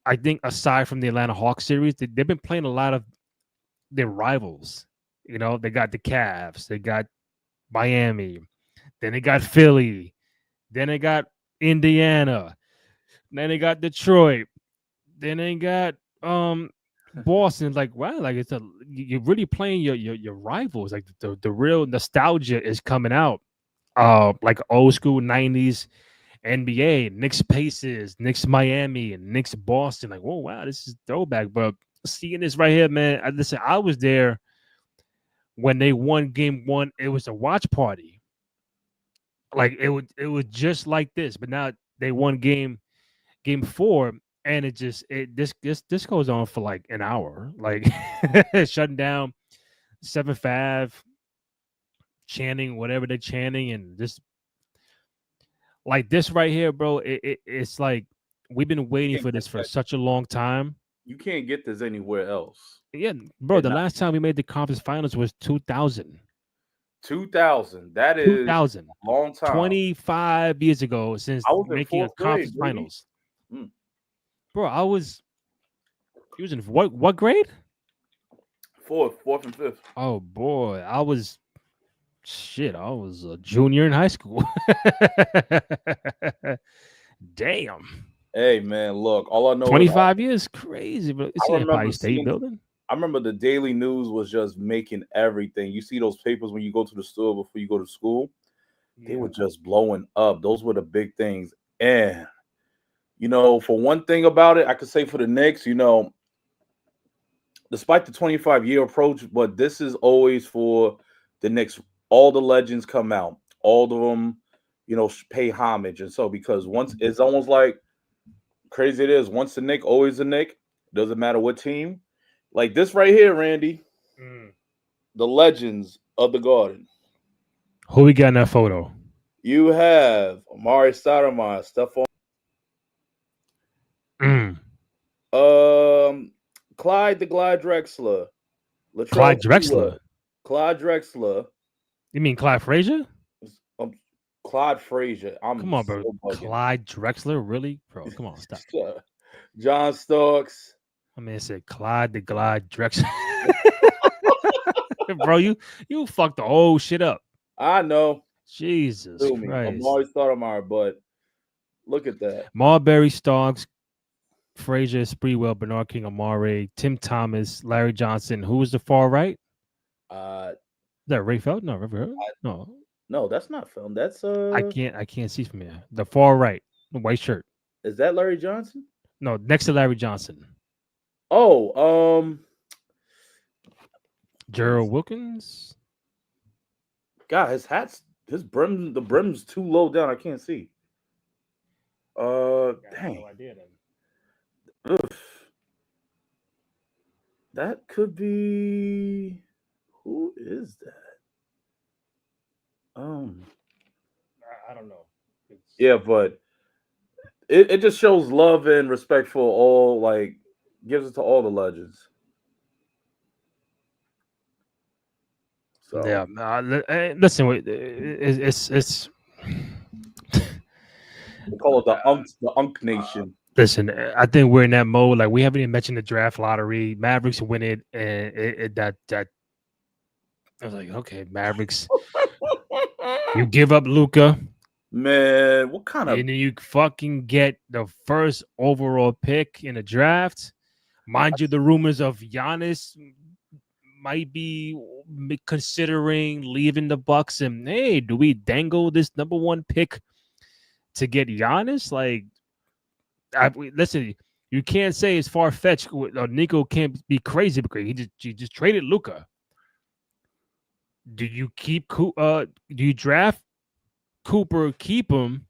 [SPEAKER 1] I think aside from the Atlanta Hawks series, they've been playing a lot of their rivals. They got the Cavs, they got Miami, then they got Philly, then they got Indiana, then they got Detroit, then they got Boston. Like, wow, like you're really playing your rivals. Like the real nostalgia is coming out. Like old school 90s NBA, Knicks Pacers, Knicks Miami, and Knicks Boston. Like, whoa, wow, this is throwback. But seeing this right here, man, listen, I was there when they won game 1. It was a watch party. Like it was just like this, but now they won game 4, and this goes on for like an hour, like shutting down 7th Ave, chanting whatever they're chanting, and just like this right here, bro. It's like we've been waiting for this for such a long time.
[SPEAKER 2] You can't get this anywhere else.
[SPEAKER 1] Yeah, bro. The last time we made the conference finals was 2000.
[SPEAKER 2] 2000. That is
[SPEAKER 1] 2000.
[SPEAKER 2] a long time.
[SPEAKER 1] 25 years ago since
[SPEAKER 2] I was in
[SPEAKER 1] making a
[SPEAKER 2] 4th grade,
[SPEAKER 1] conference
[SPEAKER 2] baby.
[SPEAKER 1] finals. Bro, I was. He was in what grade?
[SPEAKER 2] 4th and 5th.
[SPEAKER 1] Oh boy, I was. Shit, I was a junior in high school. Damn.
[SPEAKER 2] Hey man, look, all I know
[SPEAKER 1] 25 years, crazy, but it's
[SPEAKER 2] I
[SPEAKER 1] Empire State Building.
[SPEAKER 2] I remember the Daily News was just making everything. You see those papers when you go to the store before you go to school, they were just blowing up. Those were the big things. And for one thing about it, I could say for the Knicks, despite the 25-year approach, but this is always for the Knicks. All the legends come out, all of them, pay homage. And so, because once it's almost like crazy it is, once a Knick, always a Knick. Doesn't matter what team. Like this right here, Randy, the legends of the Garden.
[SPEAKER 1] Who we got in that photo?
[SPEAKER 2] You have Amari Stoudemire, Stephon. Clyde the Glide Drexler.
[SPEAKER 1] Clyde Drexler.
[SPEAKER 2] Clyde Drexler.
[SPEAKER 1] You mean Clyde Frazier?
[SPEAKER 2] Clyde Frazier.
[SPEAKER 1] Come on, bro. Clyde Drexler, really, bro? Come on, stop.
[SPEAKER 2] John Starks.
[SPEAKER 1] I mean, it said Clyde the Glide Drexler. Bro, you fucked the whole shit up.
[SPEAKER 2] I know.
[SPEAKER 1] Jesus Christ.
[SPEAKER 2] I'm always Stoudemire, but look at that.
[SPEAKER 1] Marbury, Starks, Frazier, Spreewell, Bernard King, Amari, Tim Thomas, Larry Johnson. Who was the far right? Is that Ray Felton? No,
[SPEAKER 2] no, that's not film. That's
[SPEAKER 1] I can't see from here. The far right, the white shirt.
[SPEAKER 2] Is that Larry Johnson?
[SPEAKER 1] No, next to Larry Johnson.
[SPEAKER 2] Oh,
[SPEAKER 1] Gerald Wilkins.
[SPEAKER 2] God, the brim's too low down. I can't see. Dang. No idea then. That could be. Who is that?
[SPEAKER 1] I don't know.
[SPEAKER 2] Yeah, but it just shows love and respect for all, like, gives it to all the legends. So
[SPEAKER 1] yeah, listen, it's
[SPEAKER 2] they call it the Unk Nation.
[SPEAKER 1] Listen, I think we're in that mode. Like we haven't even mentioned the draft lottery. Mavericks win it, and that I was like, okay, Mavericks. You give up Luca,
[SPEAKER 2] Man, what kind of
[SPEAKER 1] and then you fucking get the first overall pick in the draft. Mind you, the rumors of Giannis might be considering leaving the Bucks, and hey, do we dangle this number one pick to get Giannis? Like, listen, you can't say it's far fetched. Nico can't be crazy because he just traded Luca. Do you keep? Do you draft Cooper? Keep him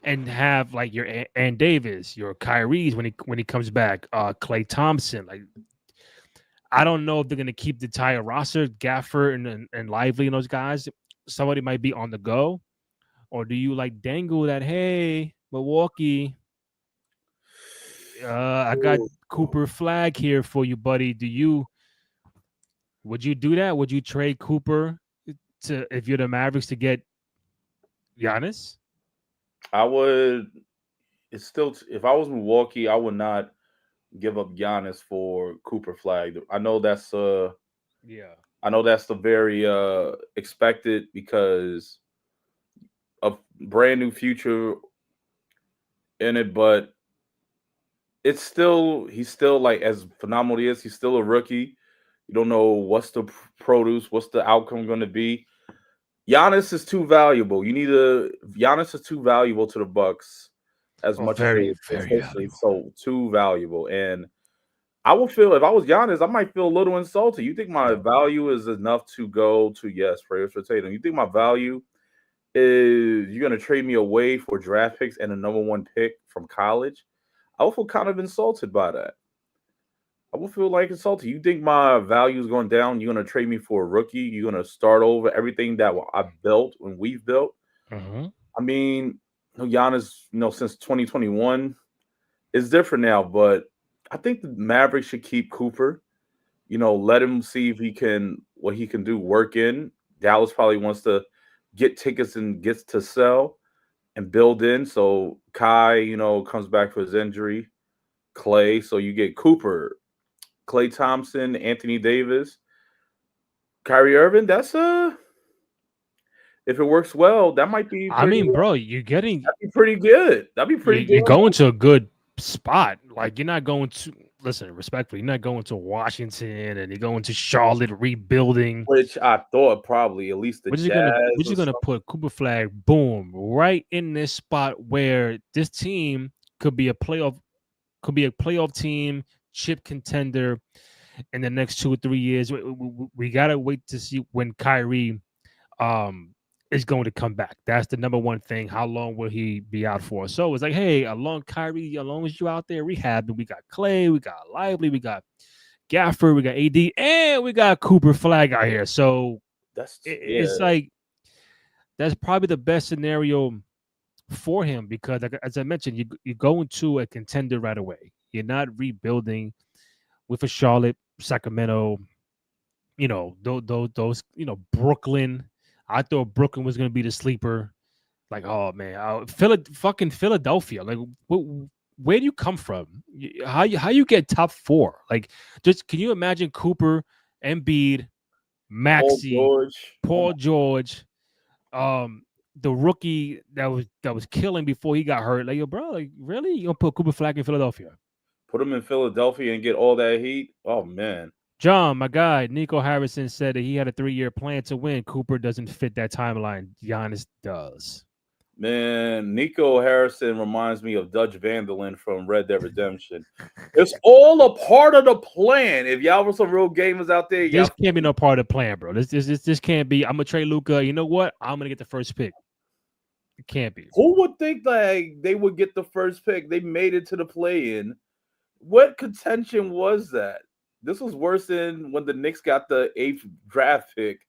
[SPEAKER 1] and have like your and Davis, your Kyrie's when he comes back. Klay Thompson. Like, I don't know if they're gonna keep the entire roster, Gaffer and Lively and those guys. Somebody might be on the go, or do you like dangle that? Hey, Milwaukee. I got Cooper Flagg here for you, buddy. Would you do that? Would you trade Cooper to if you're the Mavericks to get Giannis?
[SPEAKER 2] I would. It's still. If I was Milwaukee, I would not give up Giannis for Cooper Flag. I know that's
[SPEAKER 1] Yeah.
[SPEAKER 2] I know that's the very expected because of brand new future in it, but it's still he's still like as phenomenal he is. He's still a rookie. You don't know what's the produce, what's the outcome going to be. Giannis is too valuable. Giannis is too valuable to the Bucks as much
[SPEAKER 1] Very,
[SPEAKER 2] as
[SPEAKER 1] very
[SPEAKER 2] they
[SPEAKER 1] valuable.
[SPEAKER 2] so too valuable. And I would feel if I was Giannis, I might feel a little insulted. You think my value is enough to go to yes, prayers for Tatum? You think my value is you're gonna trade me away for draft picks and a number one pick from college? I would feel kind of insulted by that. I would feel like insulted. You think my value is going down? You're gonna trade me for a rookie? You're gonna start over everything that I built when we've built?
[SPEAKER 1] Mm-hmm.
[SPEAKER 2] I mean, Giannis, since 2021 is different now, but I think the Mavericks should keep Cooper. Let him see if what he can do work in. Dallas probably wants to get tickets and gets to sell and build in. So Kai, comes back for his injury. Klay, so you get Cooper, Klay Thompson, Anthony Davis, Kyrie Irving. If it works well, that might be
[SPEAKER 1] I
[SPEAKER 2] pretty.
[SPEAKER 1] mean, bro, you're getting
[SPEAKER 2] That'd be pretty good. That'd be pretty
[SPEAKER 1] you're
[SPEAKER 2] good.
[SPEAKER 1] going to a good spot. Like you're not going to listen respectfully. You're not going to Washington and you're going to Charlotte rebuilding.
[SPEAKER 2] Which I thought probably at least the Jazz.
[SPEAKER 1] We're just gonna put Cooper Flag, boom, right in this spot where this team could be a playoff team, chip contender in the next 2 or 3 years. We gotta wait to see when Kyrie is going to come back. That's the number one thing. How long will he be out for? So it's like, hey, Kyrie, as long as you out there rehabbing, we got Clay, we got Lively, we got Gaffer, we got AD, and we got Cooper Flag out here. So it's like that's probably the best scenario for him because, like, as I mentioned, you go into a contender right away. You're not rebuilding with a Charlotte, Sacramento, those Brooklyn. I thought Brooklyn was going to be the sleeper. Like, oh man, fucking Philadelphia. Like, where do you come from? How you get top 4? Like, just can you imagine Cooper, Embiid, Maxey, Paul George, the rookie that was killing before he got hurt? Like, yo, bro, like, really? You gonna put Cooper Flag in Philadelphia?
[SPEAKER 2] Put him in Philadelphia and get all that heat? Oh man.
[SPEAKER 1] John, my guy, Nico Harrison said that he had a 3-year plan to win. Cooper doesn't fit that timeline. Giannis does.
[SPEAKER 2] Man, Nico Harrison reminds me of Dutch Vanderlyn from Red Dead Redemption. It's all a part of the plan. If y'all were some real gamers out there,
[SPEAKER 1] this can't be no part of the plan, bro. This can't be. I'm gonna trade Luka. You know what? I'm gonna get the first pick. It can't be.
[SPEAKER 2] Who would think like they would get the first pick? They made it to the play-in. What contention was that? This was worse than when the Knicks got the 8th draft pick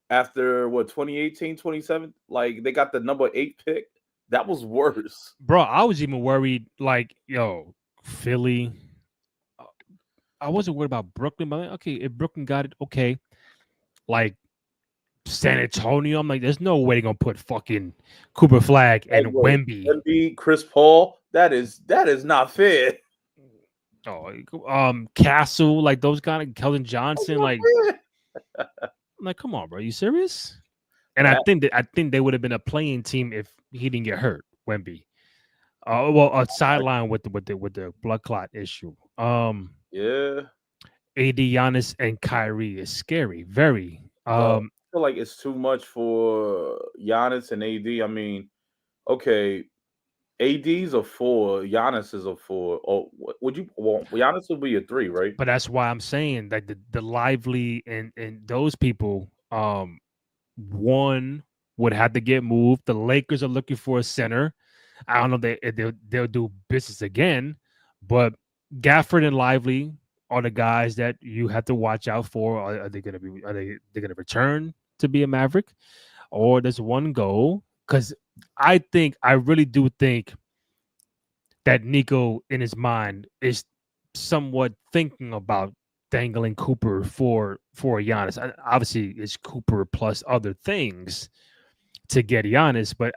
[SPEAKER 2] after 2018, 27. Like they got the number 8 pick. That was worse.
[SPEAKER 1] Bro, I was even worried, like, yo, Philly. I wasn't worried about Brooklyn, but okay, if Brooklyn got it, okay. Like San Antonio, I'm like, there's no way they're gonna put fucking Cooper Flag and Wemby.
[SPEAKER 2] Wemby, Chris Paul. That is not fair.
[SPEAKER 1] Castle, like those kind of Keldon
[SPEAKER 2] That's
[SPEAKER 1] Johnson,
[SPEAKER 2] not
[SPEAKER 1] like
[SPEAKER 2] fair.
[SPEAKER 1] I'm like, come on, bro, you serious? And
[SPEAKER 2] That-
[SPEAKER 1] I think they would have been a playing team if he didn't get hurt, Wemby. Well, a sideline with the blood clot issue.
[SPEAKER 2] yeah.
[SPEAKER 1] AD, Giannis, and Kyrie is scary, very.
[SPEAKER 2] Bro, I feel like it's too much for Giannis and AD. I mean, okay, AD's a 4, Giannis is a 4. Oh, would you want Giannis would be a 3, right?
[SPEAKER 1] But that's why I'm saying that the Lively and those people, one would have to get moved. The Lakers are looking for a center. I don't know if they'll do business again, but Gafford and Lively are the guys that you have to watch out for. Are they going to be? They're going to return to be a Maverick, or does one go? Because I really do think that Nico in his mind is somewhat thinking about dangling Cooper for Giannis. Obviously, it's Cooper plus other things to get Giannis, but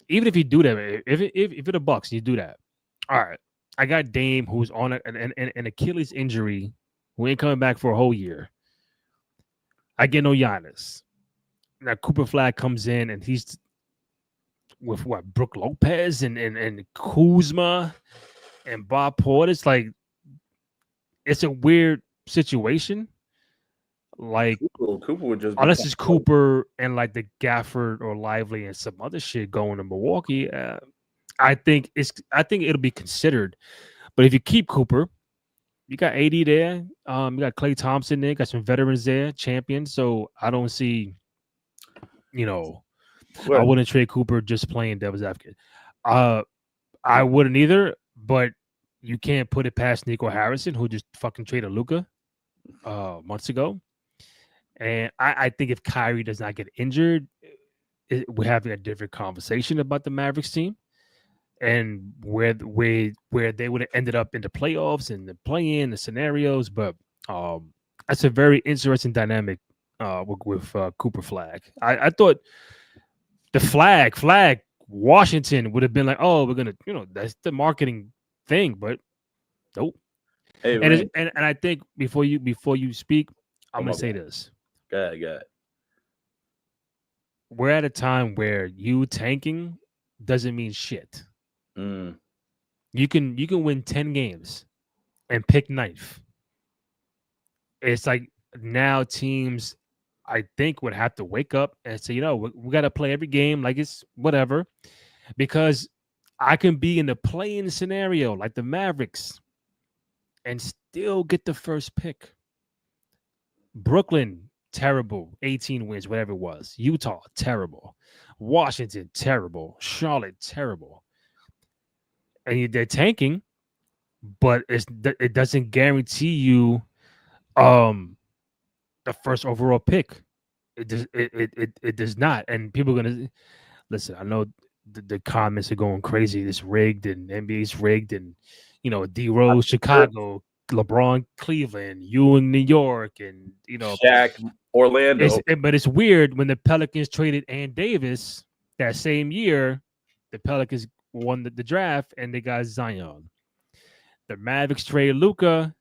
[SPEAKER 1] even if you do that, if it's the Bucks, you do that. All right, I got Dame who's on an Achilles injury, who ain't coming back for a whole year. I get no Giannis. Now Cooper Flagg comes in and he's with what Brook Lopez and Kuzma and Bob Porter. It's like it's a weird situation. Like
[SPEAKER 2] Cooper would just be
[SPEAKER 1] unless it's Cooper and like the Gafford or Lively and some other shit going to Milwaukee, I think it'll be considered. But if you keep Cooper, you got AD there. You got Klay Thompson there. Got some veterans there, champions. So I don't see, I wouldn't trade Cooper just playing devil's advocate. I wouldn't either. But you can't put it past Nico Harrison, who just fucking traded Luka months ago. And I think if Kyrie does not get injured, we're having a different conversation about the Mavericks team and where they would have ended up in the playoffs and the play-in, the scenarios. But that's a very interesting dynamic with Cooper Flagg. I thought the Flagg Washington would have been like, oh, we're gonna, that's the marketing thing, but nope.
[SPEAKER 2] Hey,
[SPEAKER 1] and I think before you speak, I'm gonna say this.
[SPEAKER 2] Go ahead.
[SPEAKER 1] We're at a time where you tanking doesn't mean shit.
[SPEAKER 2] Mm.
[SPEAKER 1] You can win 10 games and pick ninth. It's like now teams, I think, would have to wake up and say, we got to play every game like it's whatever, because I can be in the play-in scenario like the Mavericks and still get the first pick. Brooklyn, terrible. 18 wins, whatever it was. Utah, terrible. Washington, terrible. Charlotte, terrible. And they're tanking, but it doesn't guarantee you the first overall pick. It does not. And people are gonna listen. I know the comments are going crazy. It's rigged and NBA's rigged, and D Rose Chicago, LeBron Cleveland, Ewing New York, and
[SPEAKER 2] Shaq Orlando.
[SPEAKER 1] But it's weird when the Pelicans traded Ann Davis that same year. The Pelicans won the draft and they got Zion. The Mavericks trade Luka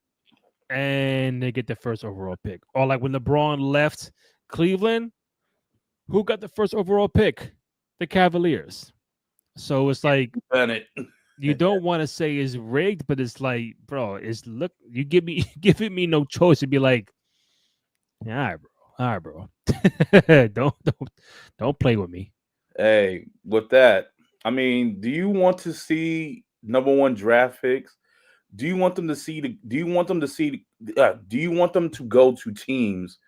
[SPEAKER 1] and they get the first overall pick. Or like when LeBron left Cleveland, who got the first overall pick? The Cavaliers. So it's like
[SPEAKER 2] Bennett.
[SPEAKER 1] You don't want to say it's rigged, but it's like, bro, you giving me no choice to be like, all right, bro. Don't play with me.
[SPEAKER 2] Hey, with that, I mean, do you want to see number one draft picks? Do you want them to go to teams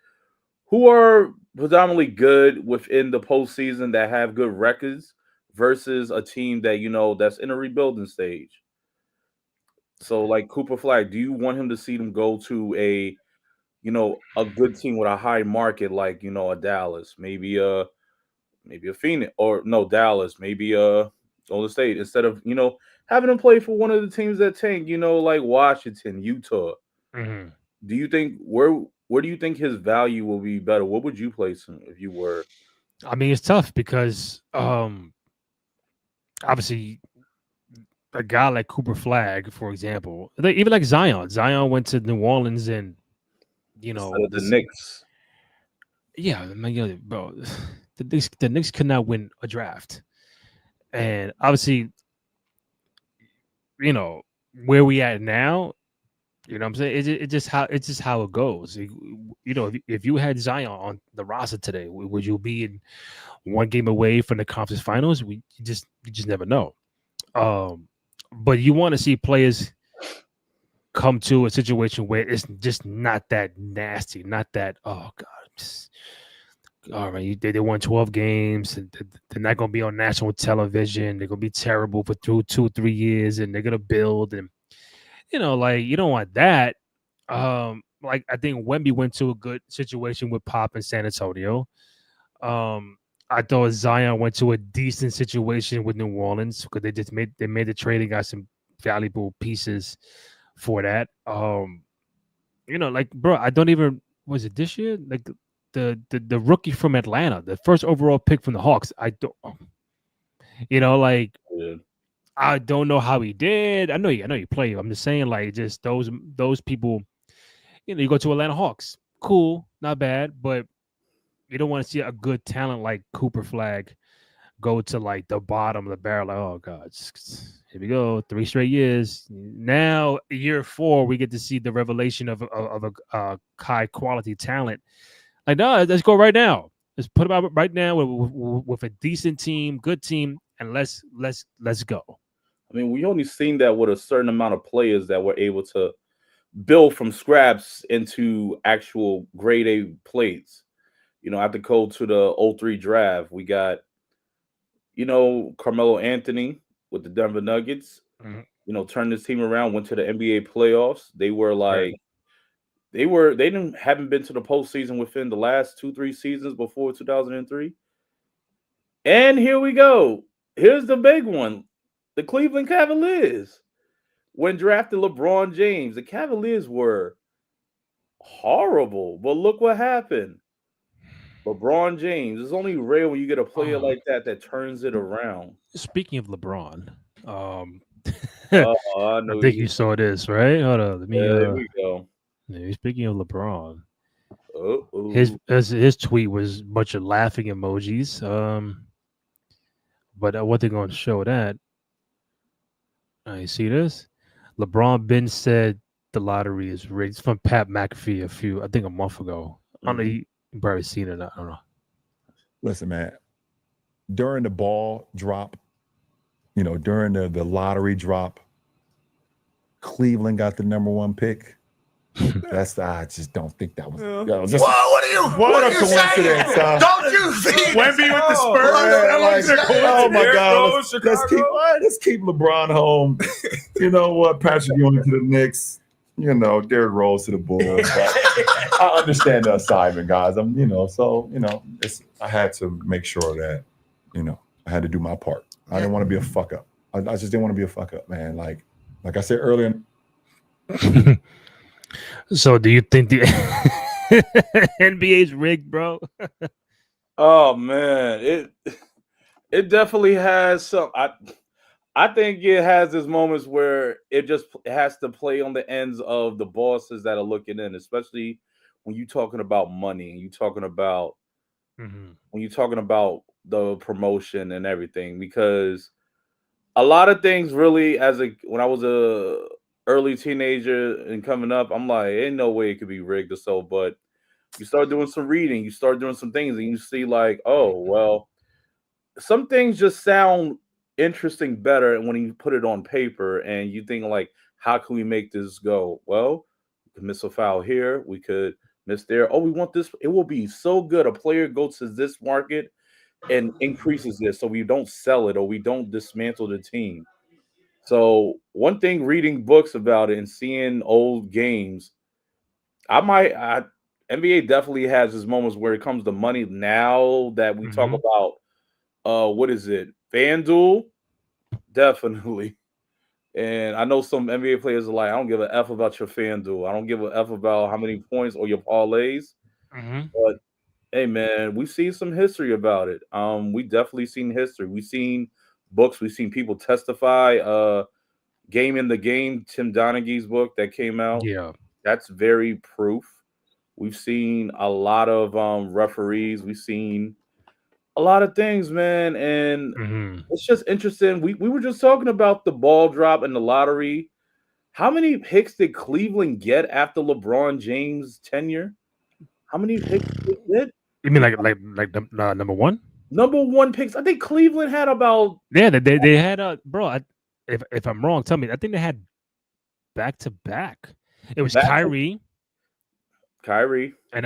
[SPEAKER 2] who are predominantly good within the postseason that have good records versus a team that that's in a rebuilding stage? So like Cooper Flagg, do you want him to see them go to a good team with a high market like a Dallas, maybe a Phoenix, or no, Dallas, maybe Golden State, instead of having them play for one of the teams that tank, like Washington, Utah?
[SPEAKER 1] Mm-hmm.
[SPEAKER 2] Do you think where do you think his value will be better? What would you place him if you were?
[SPEAKER 1] I mean, it's tough because obviously a guy like Cooper Flagg, for example, even like Zion went to New Orleans and
[SPEAKER 2] Instead of the Knicks.
[SPEAKER 1] yeah, I mean, bro, the Knicks could not win a draft, and obviously, where we at now. You know what I'm saying? It's just how it goes. If you had Zion on the roster today, would you be in one game away from the conference finals? You just never know. But you want to see players come to a situation where it's just not that nasty, not that oh god, all right, they won 12 games, and they're not going to be on national television. They're going to be terrible for 2, 3 years, and they're going to build and like you don't want that. Like I think Wemby went to a good situation with Pop in San Antonio. I thought Zion went to a decent situation with New Orleans because they made the trade and got some valuable pieces for that. Like bro, I don't even was it this year? Like the rookie from Atlanta, the first overall pick from the Hawks. I don't like
[SPEAKER 2] Yeah.
[SPEAKER 1] I don't know how he did. I know you play. I'm just saying, like, just those people. You go to Atlanta Hawks, cool, not bad, but you don't want to see a good talent like Cooper Flagg go to like the bottom of the barrel. Like, oh god, here we go, 3 straight years. Now, year 4, we get to see the revelation of a high quality talent. Like, no, let's go right now. Let's put him out right now with a decent team, good team, and let's go.
[SPEAKER 2] I mean, we only seen that with a certain amount of players that were able to build from scraps into actual grade A plays. After go to the '03 draft, we got, Carmelo Anthony with the Denver Nuggets, turned this team around, went to the NBA playoffs. They were like, they haven't been to the postseason within the last 2-3 seasons before 2003. And here we go. Here's the big one. The Cleveland Cavaliers. When drafted LeBron James, the Cavaliers were horrible. But look what happened. LeBron James. It's only rare when you get a player like that turns it around.
[SPEAKER 1] Speaking of LeBron,
[SPEAKER 2] I
[SPEAKER 1] I think you saw this, right? Hold on, let me.
[SPEAKER 2] There we go.
[SPEAKER 1] Speaking of LeBron,
[SPEAKER 2] Uh-oh.
[SPEAKER 1] his tweet was a bunch of laughing emojis. But what they're going to show that? You see this? LeBron Ben said the lottery is rigged. It's from Pat McAfee I think a month ago. I don't know. You probably seen it. I don't know.
[SPEAKER 7] Listen, man. During the ball drop, during the lottery drop, Cleveland got the #1 pick. I just don't think that was. What a coincidence!
[SPEAKER 8] Don't you see
[SPEAKER 7] Wemby with the Spurs? Oh my God! Let's keep LeBron home. You know what? Patrick Ewing to the Knicks. Derrick Rose to the Bulls. I understand the assignment, guys. I had to make sure that I had to do my part. I didn't want to be a fuck up. I just didn't want to be a fuck up, man. Like I said earlier.
[SPEAKER 1] So, do you think the NBA's rigged, bro?
[SPEAKER 2] Oh man, it definitely has some. I think it has its moments where it has to play on the ends of the bosses that are looking in, especially when you're talking about money and you're talking about when you're talking about the promotion and everything. Because a lot of things really, when I was a early teenager and coming up, I'm like, ain't no way it could be rigged or so. But you start doing some reading, you start doing some things, and you see like, oh, well, some things just sound interesting better when you put it on paper and you think like, how can we make this go? Well, we could miss a foul here, we could miss there. Oh, we want this. It will be so good. A player goes to this market and increases this so we don't sell it or we don't dismantle the team. So one thing, reading books about it and seeing old games, NBA definitely has its moments where it comes to money. Now that we talk about, what is it, FanDuel, definitely. And I know some NBA players are like, I don't give a f about your FanDuel. I don't give a f about how many points or your parlays. But hey, man, we've seen some history about it. We definitely seen history. We've seen books. We've seen people testify. Game in the Game, Tim Donaghy's book that came out.
[SPEAKER 1] Yeah.
[SPEAKER 2] That's very proof. We've seen a lot of referees. We've seen a lot of things, man, and
[SPEAKER 1] Mm-hmm.
[SPEAKER 2] it's just interesting. We were just talking about the ball drop in the lottery. How many picks did Cleveland get after LeBron James' tenure? How many picks did they get?
[SPEAKER 1] You mean like number one?
[SPEAKER 2] Number one picks. I think Cleveland had about
[SPEAKER 1] Yeah, they had bro. If I'm wrong, tell me. I think they had back to back. It was
[SPEAKER 2] Kyrie
[SPEAKER 1] and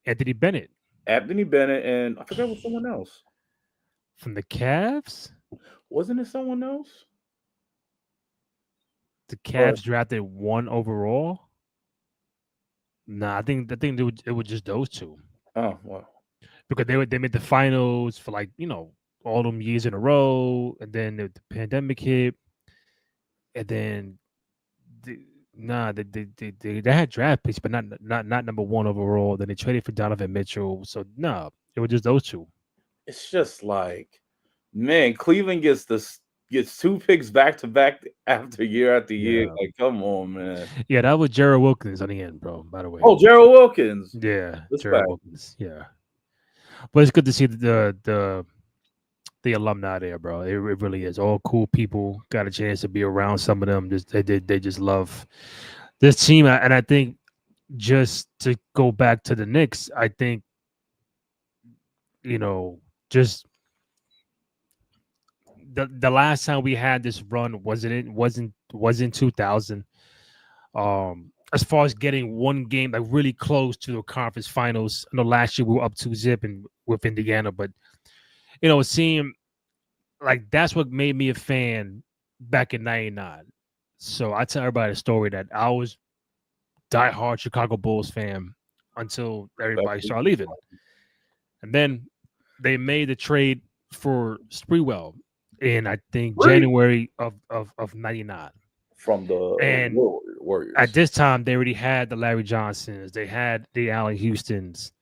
[SPEAKER 1] Anthony Bennett
[SPEAKER 2] and I forgot what someone else.
[SPEAKER 1] from the Cavs.
[SPEAKER 2] Wasn't it someone else?
[SPEAKER 1] The Cavs drafted 1 overall. Nah, I think it was just those two.
[SPEAKER 2] Oh wow.
[SPEAKER 1] Because they made the finals for like all them years in a row, and then the pandemic hit, and then they had draft picks, but not number 1 overall. Then they traded for Donovan Mitchell, so no, it was just those two.
[SPEAKER 2] It's just like, man, Cleveland gets 2 picks back to back after year after year.
[SPEAKER 1] Yeah.
[SPEAKER 2] Like, come on, man.
[SPEAKER 1] Yeah, that was Gerald Wilkins on the end, bro. By the way.
[SPEAKER 2] Oh, Gerald Wilkins.
[SPEAKER 1] Yeah,
[SPEAKER 2] Respect.
[SPEAKER 1] Gerald Wilkins. Yeah, but it's good to see the alumni there, bro. It really is. All cool people. Got a chance to be around some of them. They just love this team, and I think just to go back to the Knicks, I think just the last time we had this run was in 2000. As far as getting one game like really close to the conference finals. I know last year we were up 2-0 and with Indiana, but it seemed like that's what made me a fan back in '99. So I tell everybody the story that I was diehard Chicago Bulls fan until everybody started leaving, and then they made the trade for Sprewell in I think January of '99
[SPEAKER 2] from the Warriors.
[SPEAKER 1] At this time, they already had the Larry Johnsons, they had the Allen Houstons.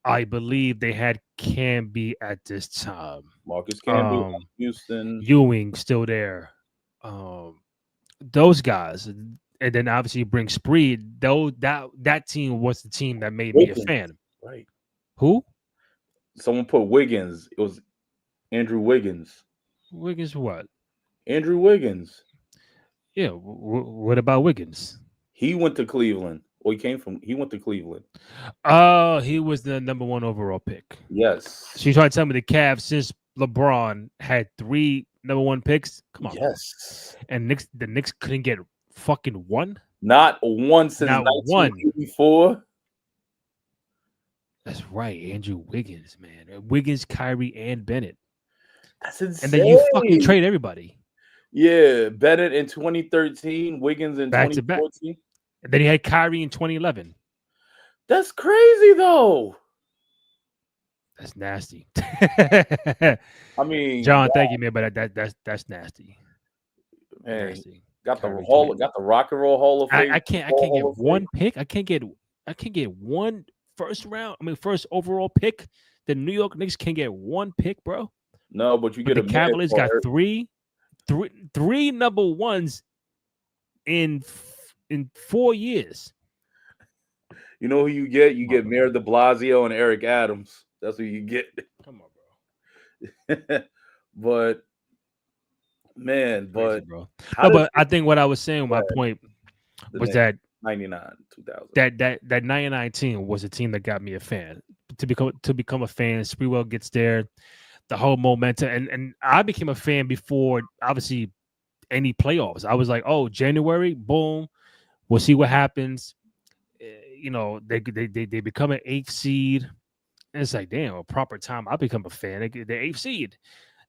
[SPEAKER 1] I believe they had Camby at this time.
[SPEAKER 2] Marcus Camby, Houston,
[SPEAKER 1] Ewing still there. Those guys, and then obviously you bring Spree. Though that team was the team that made me a fan.
[SPEAKER 2] Right?
[SPEAKER 1] Who?
[SPEAKER 2] Someone put Wiggins. It was Andrew Wiggins.
[SPEAKER 1] Wiggins what?
[SPEAKER 2] Andrew Wiggins.
[SPEAKER 1] Yeah. What about Wiggins?
[SPEAKER 2] He went to Cleveland. Or he went to Cleveland.
[SPEAKER 1] Oh, he was the number 1 overall pick.
[SPEAKER 2] Yes.
[SPEAKER 1] So you're trying to tell me the Cavs, since LeBron had 3 number 1 picks? Come on.
[SPEAKER 2] Yes.
[SPEAKER 1] And the Knicks couldn't get fucking 1?
[SPEAKER 2] Not one since 1984.
[SPEAKER 1] That's right. Andrew Wiggins, man. Wiggins, Kyrie, and Bennett.
[SPEAKER 2] That's insane.
[SPEAKER 1] And then you fucking trade everybody.
[SPEAKER 2] Yeah. Bennett in 2013, Wiggins in
[SPEAKER 1] Back
[SPEAKER 2] 2014.
[SPEAKER 1] to back. And then he had Kyrie in 2011.
[SPEAKER 2] That's crazy, though.
[SPEAKER 1] That's nasty.
[SPEAKER 2] I mean,
[SPEAKER 1] John, thank you, man, but that's nasty.
[SPEAKER 2] Man,
[SPEAKER 1] nasty.
[SPEAKER 2] Got the Rock and Roll Hall of Fame.
[SPEAKER 1] I can't get one pick. I can't get one first overall pick. The New York Knicks can get 1 pick, bro.
[SPEAKER 2] No, but you get
[SPEAKER 1] the Cavaliers got three number 1s in 4 years.
[SPEAKER 2] You know who you get? You get Mayor de Blasio and Eric Adams. That's who you get.
[SPEAKER 1] Come on,
[SPEAKER 2] bro. But man,
[SPEAKER 1] crazy, bro. No, but I think what I was saying, my point was that
[SPEAKER 2] 99, 2000.
[SPEAKER 1] That 99 team was a team that got me a fan. To become a fan, Sprewell gets there, the whole momentum, and I became a fan before obviously any playoffs. I was like, oh, January, boom. We'll see what happens. They become an 8th seed. And it's like, damn, a proper time. I become a fan. The 8th seed.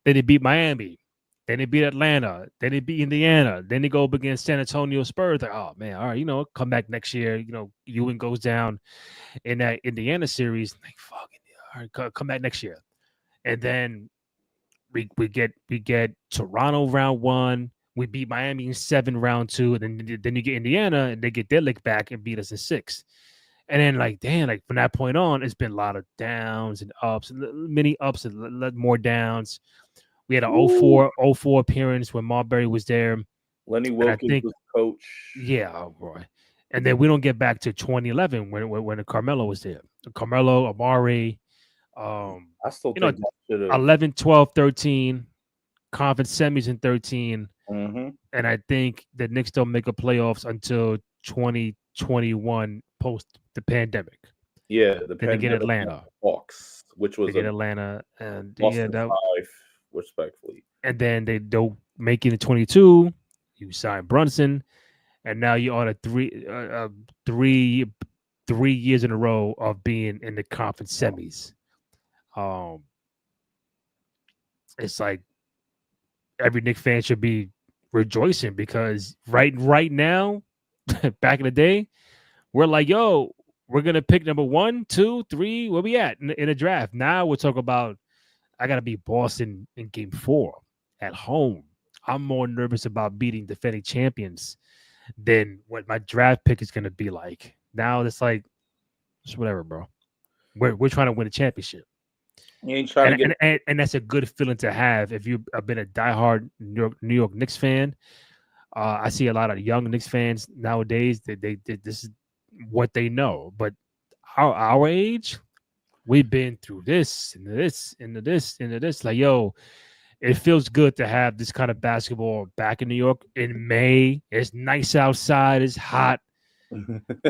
[SPEAKER 1] Then they beat Miami. Then they beat Atlanta. Then they beat Indiana. Then they go up against San Antonio Spurs. Like, oh man, all right, come back next year. Ewing goes down in that Indiana series. Like, fuck it, all right, come back next year. And then we get Toronto round 1. We beat Miami in 7 round 2, and then you get Indiana, and they get their lick back and beat us in 6. And then, like, damn, like from that point on, it's been a lot of downs and ups, many ups and more downs. We had an 04 appearance when Marbury was there.
[SPEAKER 2] Lenny
[SPEAKER 1] I
[SPEAKER 2] Wilkens
[SPEAKER 1] think-
[SPEAKER 2] was coach.
[SPEAKER 1] Yeah, oh boy. And then we don't get back to 2011 when Carmelo was there. Carmelo, Amari,
[SPEAKER 2] I still
[SPEAKER 1] you know,
[SPEAKER 2] think that should have.
[SPEAKER 1] 11, 12, 13, conference semis in 13.
[SPEAKER 2] Mm-hmm.
[SPEAKER 1] And I think the Knicks don't make a playoffs until 2021 post the pandemic.
[SPEAKER 2] Yeah, the
[SPEAKER 1] Then they get
[SPEAKER 2] pandemic
[SPEAKER 1] Atlanta.
[SPEAKER 2] Hawks, which was
[SPEAKER 1] They get
[SPEAKER 2] a
[SPEAKER 1] Atlanta, and
[SPEAKER 2] Boston
[SPEAKER 1] yeah,
[SPEAKER 2] 5, respectfully.
[SPEAKER 1] and then they don't make it in 22. You sign Brunson, and now you're on a three years in a row of being in the conference semis. It's like every Knicks fan should be rejoicing because right now, back in the day, we're like, yo, we're gonna pick number 1, 2, 3. Where we at in a draft? Now we're talking about I gotta beat Boston in game 4 at home. I'm more nervous about beating defending champions than what my draft pick is gonna be like. Now it's like it's whatever, bro. We're trying to win a championship.
[SPEAKER 2] You ain't trying to get.
[SPEAKER 1] And that's a good feeling to have if you've been a diehard New York Knicks fan. I see a lot of young Knicks fans nowadays. They this is what they know, but our age, we've been through this and this and this and this. Like, yo, it feels good to have this kind of basketball back in New York in May. It's nice outside. It's hot.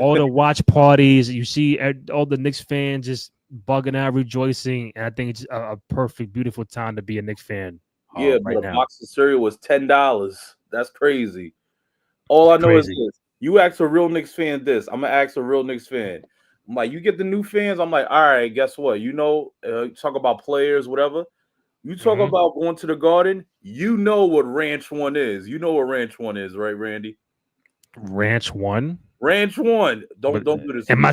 [SPEAKER 1] All the watch parties. You see all the Knicks fans just bugging out, rejoicing. And I think it's a perfect, beautiful time to be a Knicks fan.
[SPEAKER 2] Yeah,
[SPEAKER 1] right
[SPEAKER 2] but a
[SPEAKER 1] now.
[SPEAKER 2] box of cereal was $10. That's crazy. All I know is this. You ask a real Knicks fan this. I'm gonna ask a real Knicks fan. I'm like, you get the new fans. I'm like, all right, guess what? You know, talk about players, whatever. You talk about going to the Garden. You know what Ranch One is. You know what Ranch One is, right, Randy?
[SPEAKER 1] Ranch One.
[SPEAKER 2] Ranch One. Don't do this.
[SPEAKER 1] Am I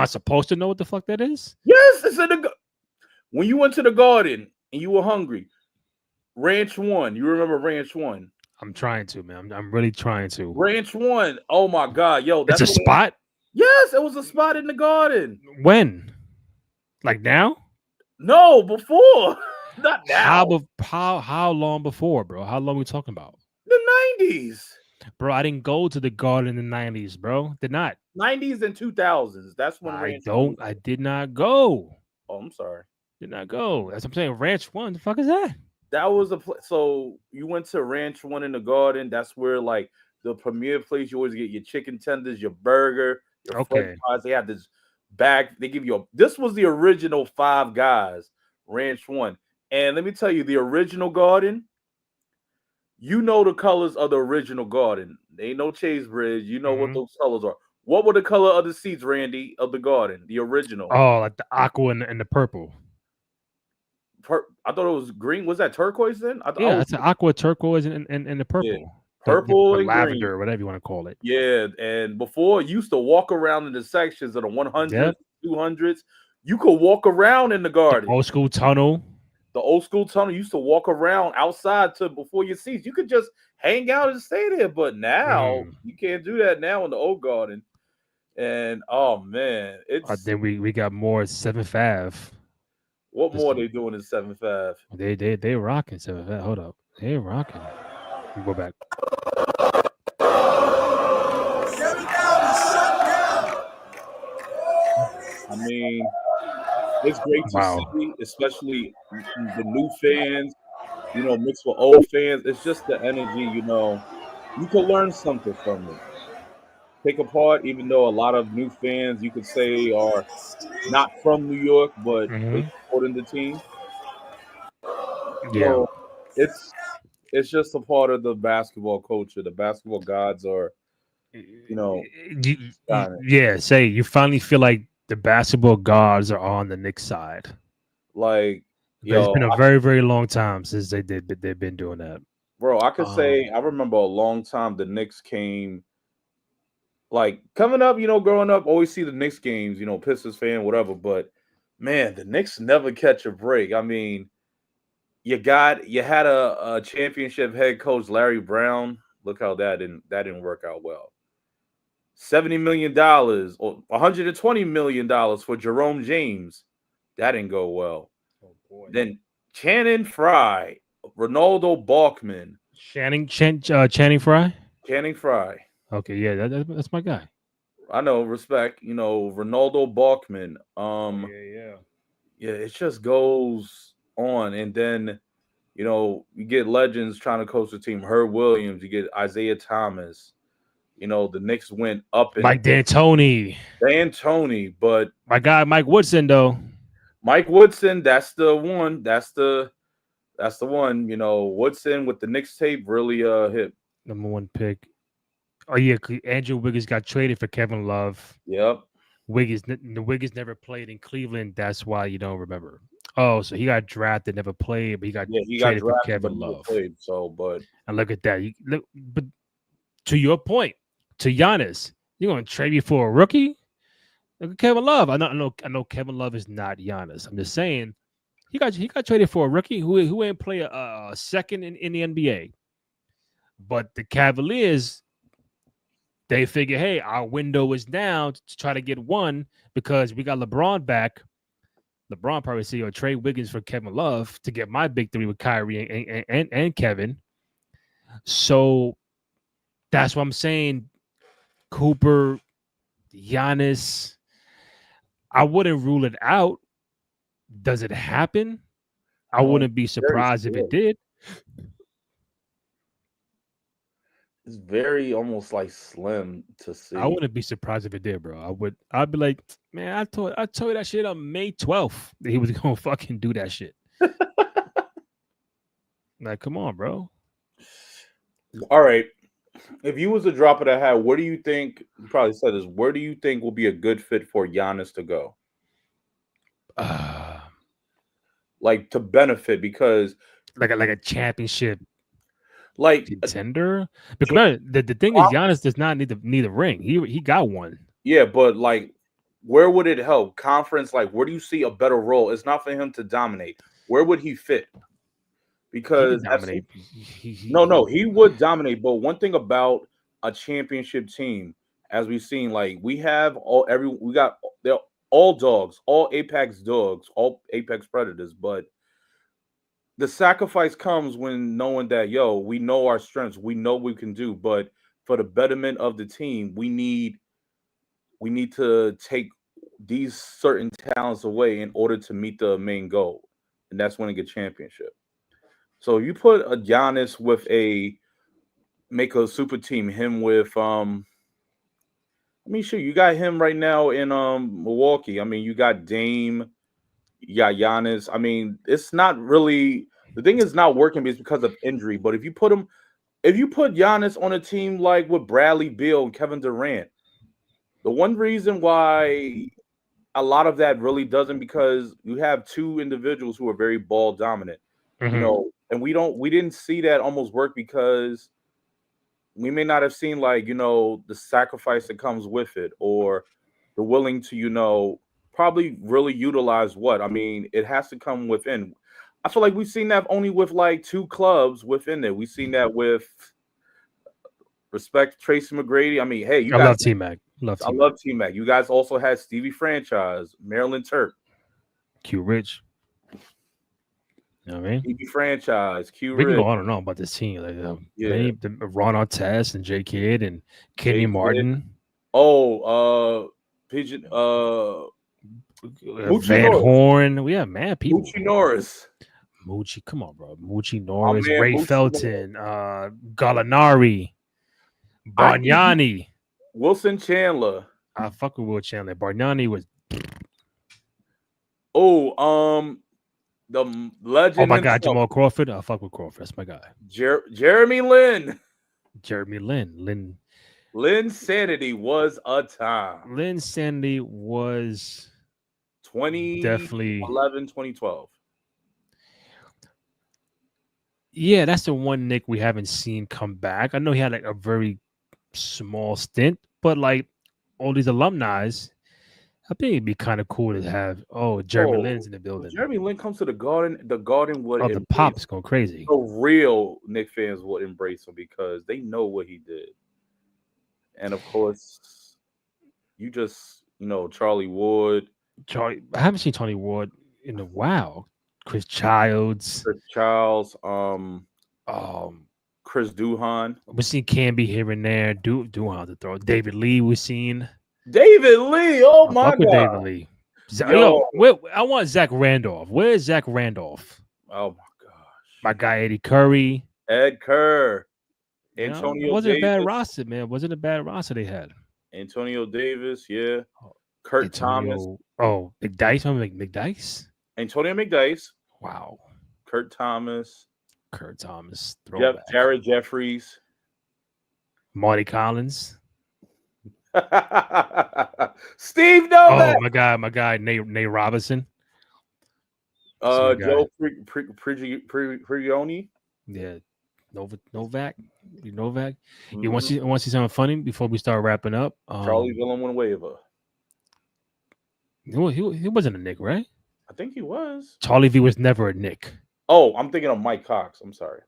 [SPEAKER 1] supposed to know what the fuck that is?
[SPEAKER 2] Yes, it's in the. When you went to the Garden and you were hungry, Ranch One. You remember Ranch One?
[SPEAKER 1] I'm trying to, man. I'm really trying to.
[SPEAKER 2] Ranch One. Oh my God, yo,
[SPEAKER 1] that's a spot.
[SPEAKER 2] Yes, it was a spot in the Garden.
[SPEAKER 1] When? Like now?
[SPEAKER 2] No, before. Not now.
[SPEAKER 1] How long before, bro? How long are we talking about?
[SPEAKER 2] The 90s.
[SPEAKER 1] Bro, I didn't go to the Garden in the 90s, bro. Did not.
[SPEAKER 2] 90s and 2000s. That's when
[SPEAKER 1] I did not go.
[SPEAKER 2] Oh, I'm sorry.
[SPEAKER 1] Did not go. That's what I'm saying. Ranch One. The fuck is that?
[SPEAKER 2] That was so you went to Ranch One in the Garden. That's where like the premier place. You always get your chicken tenders, your burger, your French fries. They have this bag. They give you this was the original Five Guys, Ranch One. And let me tell you, the original Garden, you know the colors of the original Garden. They ain't no Chase Bridge. You know what those colors are. What were the color of the seats, Randy, of the Garden? The original.
[SPEAKER 1] Oh, like the aqua and the purple.
[SPEAKER 2] I thought it was green. Was that turquoise then?
[SPEAKER 1] It's an aqua, turquoise, and the purple.
[SPEAKER 2] Yeah. Purple
[SPEAKER 1] the
[SPEAKER 2] and
[SPEAKER 1] lavender,
[SPEAKER 2] green.
[SPEAKER 1] whatever you want to call it.
[SPEAKER 2] Yeah, and before you used to walk around in the sections of the 100s, 200s. You could walk around in the Garden.
[SPEAKER 1] The old school tunnel.
[SPEAKER 2] The old school tunnel. You used to walk around outside to before your seats. You could just hang out and stay there. But now you can't do that now in the old Garden. And oh man, it's.
[SPEAKER 1] Then we got more 7-5.
[SPEAKER 2] What more are they doing in 7-5?
[SPEAKER 1] They rocking 7-5. Hold up, they rocking. Go back.
[SPEAKER 2] I mean, it's great to see, especially the new fans, you know, mixed with old fans. It's just the energy, you know. You can learn something from it. Take apart, even though a lot of new fans, you could say, are not from New York, but they supporting the team.
[SPEAKER 1] Yeah,
[SPEAKER 2] so it's just a part of the basketball culture. The basketball gods are, you know,
[SPEAKER 1] say you finally feel like the basketball gods are on the Knicks side.
[SPEAKER 2] Like,
[SPEAKER 1] it's been a very, very long time since they've been doing that.
[SPEAKER 2] Bro, I could say I remember a long time the Knicks came. Like coming up, you know, growing up, always see the Knicks games, you know, Pistons fan, whatever. But man, the Knicks never catch a break. I mean, you had a championship head coach, Larry Brown. Look how that didn't work out well. $70 million or $120 million for Jerome James. That didn't go well. Oh boy. Then Channing Frye, Ronaldo Balkman,
[SPEAKER 1] Channing Frye.
[SPEAKER 2] Channing Frye.
[SPEAKER 1] Okay, yeah, that's my guy.
[SPEAKER 2] I know, respect. Ronaldo Balkman.
[SPEAKER 1] Yeah.
[SPEAKER 2] Yeah, it just goes on, and then you get legends trying to coach the team. Herb Williams. You get Isaiah Thomas. The Knicks went up and
[SPEAKER 1] Mike D'Antoni.
[SPEAKER 2] but
[SPEAKER 1] My guy Mike Woodson though.
[SPEAKER 2] Mike Woodson, that's the one. That's the one. Woodson with the Knicks tape really hit.
[SPEAKER 1] Number 1 pick. Oh yeah, Andrew Wiggins got traded for Kevin Love.
[SPEAKER 2] Yep.
[SPEAKER 1] Wiggins never played in Cleveland. That's why you don't remember. Oh, so he got drafted, never played, but he got traded for Kevin Love.
[SPEAKER 2] Played,
[SPEAKER 1] and look at that. But to your point, to Giannis, you're going to trade me for a rookie? Look at Kevin Love. I know Kevin Love is not Giannis. I'm just saying he got traded for a rookie who ain't play a second in the NBA. But the Cavaliers, they figure, hey, our window is now to try to get one because we got LeBron back. LeBron probably say, trade Wiggins for Kevin Love to get my big three with Kyrie and Kevin. So that's what I'm saying. Cooper, Giannis, I wouldn't rule it out. Does it happen? I wouldn't be surprised if it did.
[SPEAKER 2] It's very almost like slim to see.
[SPEAKER 1] I wouldn't be surprised if it did, bro. I'd be like, man, I told you that shit on May 12th that he was gonna fucking do that shit. Like, come on, bro.
[SPEAKER 2] All right. If you was a drop of the hat, where do you think? You probably said this. Where do you think will be a good fit for Giannis to go? Like to benefit because
[SPEAKER 1] like a championship.
[SPEAKER 2] Like
[SPEAKER 1] contender, because the thing is, Giannis does not need a ring. He got one.
[SPEAKER 2] Yeah, but like, where would it help? Conference, like, where do you see a better role? It's not for him to dominate. Where would he fit? Because he would dominate. But one thing about a championship team, as we've seen, like they're all dogs, all apex dogs, all apex predators, but the sacrifice comes when knowing that, we know our strengths, we know what we can do, but for the betterment of the team, we need to take these certain talents away in order to meet the main goal, and that's winning a championship. So you put a Giannis with make a super team, him with you got him right now in Milwaukee. You got Dame. You got Giannis. It's not really the thing is not working because of injury. But if you put Giannis on a team like with Bradley Beal and Kevin Durant, the one reason why a lot of that really doesn't because you have two individuals who are very ball dominant, and we didn't see that almost work because we may not have seen the sacrifice that comes with it or the willing to probably really utilize what? It has to come within. I feel like we've seen that only with two clubs within it. We've seen that with respect Tracy McGrady. Hey,
[SPEAKER 1] I love T-Mac.
[SPEAKER 2] I love T-Mac. You guys also had Stevie Franchise, Maryland Turk.
[SPEAKER 1] Q Rich. You know what I mean?
[SPEAKER 2] Stevie Franchise, Q
[SPEAKER 1] Rich. We can
[SPEAKER 2] Rich.
[SPEAKER 1] go on and on about this team. Ron Artest and J Kidd and Kenny Martin.
[SPEAKER 2] Pigeon
[SPEAKER 1] Van
[SPEAKER 2] Norris.
[SPEAKER 1] Horn. We have mad people.
[SPEAKER 2] Moochie Norris.
[SPEAKER 1] Moochie, come on, bro. Moochie Norris, Ray Moochie Felton, Gallinari, Bargnani.
[SPEAKER 2] Wilson Chandler.
[SPEAKER 1] I fuck with Will Chandler. Bargnani was
[SPEAKER 2] the legend.
[SPEAKER 1] Oh my God, Jamal Crawford. I fuck with Crawford. That's my guy.
[SPEAKER 2] Jeremy Lin.
[SPEAKER 1] Lin
[SPEAKER 2] Sanity was a time.
[SPEAKER 1] Lin Sanity was
[SPEAKER 2] 2011, 2012.
[SPEAKER 1] Yeah, that's the one Nick we haven't seen come back. I know he had a very small stint, but all these alumni, I think it'd be kind of cool to have Jeremy Lin's in the building.
[SPEAKER 2] Jeremy Lin comes to the Garden. The Garden would
[SPEAKER 1] the Pops going crazy.
[SPEAKER 2] The real Knicks fans would embrace him because they know what he did. And of course, you just Charlie Ward.
[SPEAKER 1] I haven't seen Tony Ward in a while. Chris Childs.
[SPEAKER 2] Chris Duhon.
[SPEAKER 1] We seen Camby here and there. Duhon to throw. David Lee we seen.
[SPEAKER 2] David Lee. Oh my
[SPEAKER 1] Fuck with
[SPEAKER 2] God.
[SPEAKER 1] David Lee. Yo, I want Zach Randolph. Where's Zach Randolph?
[SPEAKER 2] Oh my gosh.
[SPEAKER 1] My guy Eddie Curry.
[SPEAKER 2] Ed Kerr.
[SPEAKER 1] You know,
[SPEAKER 2] Antonio
[SPEAKER 1] it wasn't
[SPEAKER 2] Davis.
[SPEAKER 1] a bad roster, man. It wasn't a bad roster they had.
[SPEAKER 2] Antonio Davis, yeah. Kurt Thomas.
[SPEAKER 1] Oh, McDice. Remember McDice?
[SPEAKER 2] Antonio McDice.
[SPEAKER 1] Wow.
[SPEAKER 2] Kurt Thomas.
[SPEAKER 1] Throwback.
[SPEAKER 2] Jared Jeffries.
[SPEAKER 1] Marty Collins.
[SPEAKER 2] Steve Novak.
[SPEAKER 1] My guy, Nate Robinson.
[SPEAKER 2] Joe Prigioni.
[SPEAKER 1] Yeah, Novak.
[SPEAKER 2] Mm-hmm.
[SPEAKER 1] You want to see something funny before we start wrapping up?
[SPEAKER 2] Charlie Villanueva.
[SPEAKER 1] He wasn't a Knick, right?
[SPEAKER 2] I think he was.
[SPEAKER 1] Charlie V was never a Knick.
[SPEAKER 2] Oh, I'm thinking of Mike Cox. I'm sorry.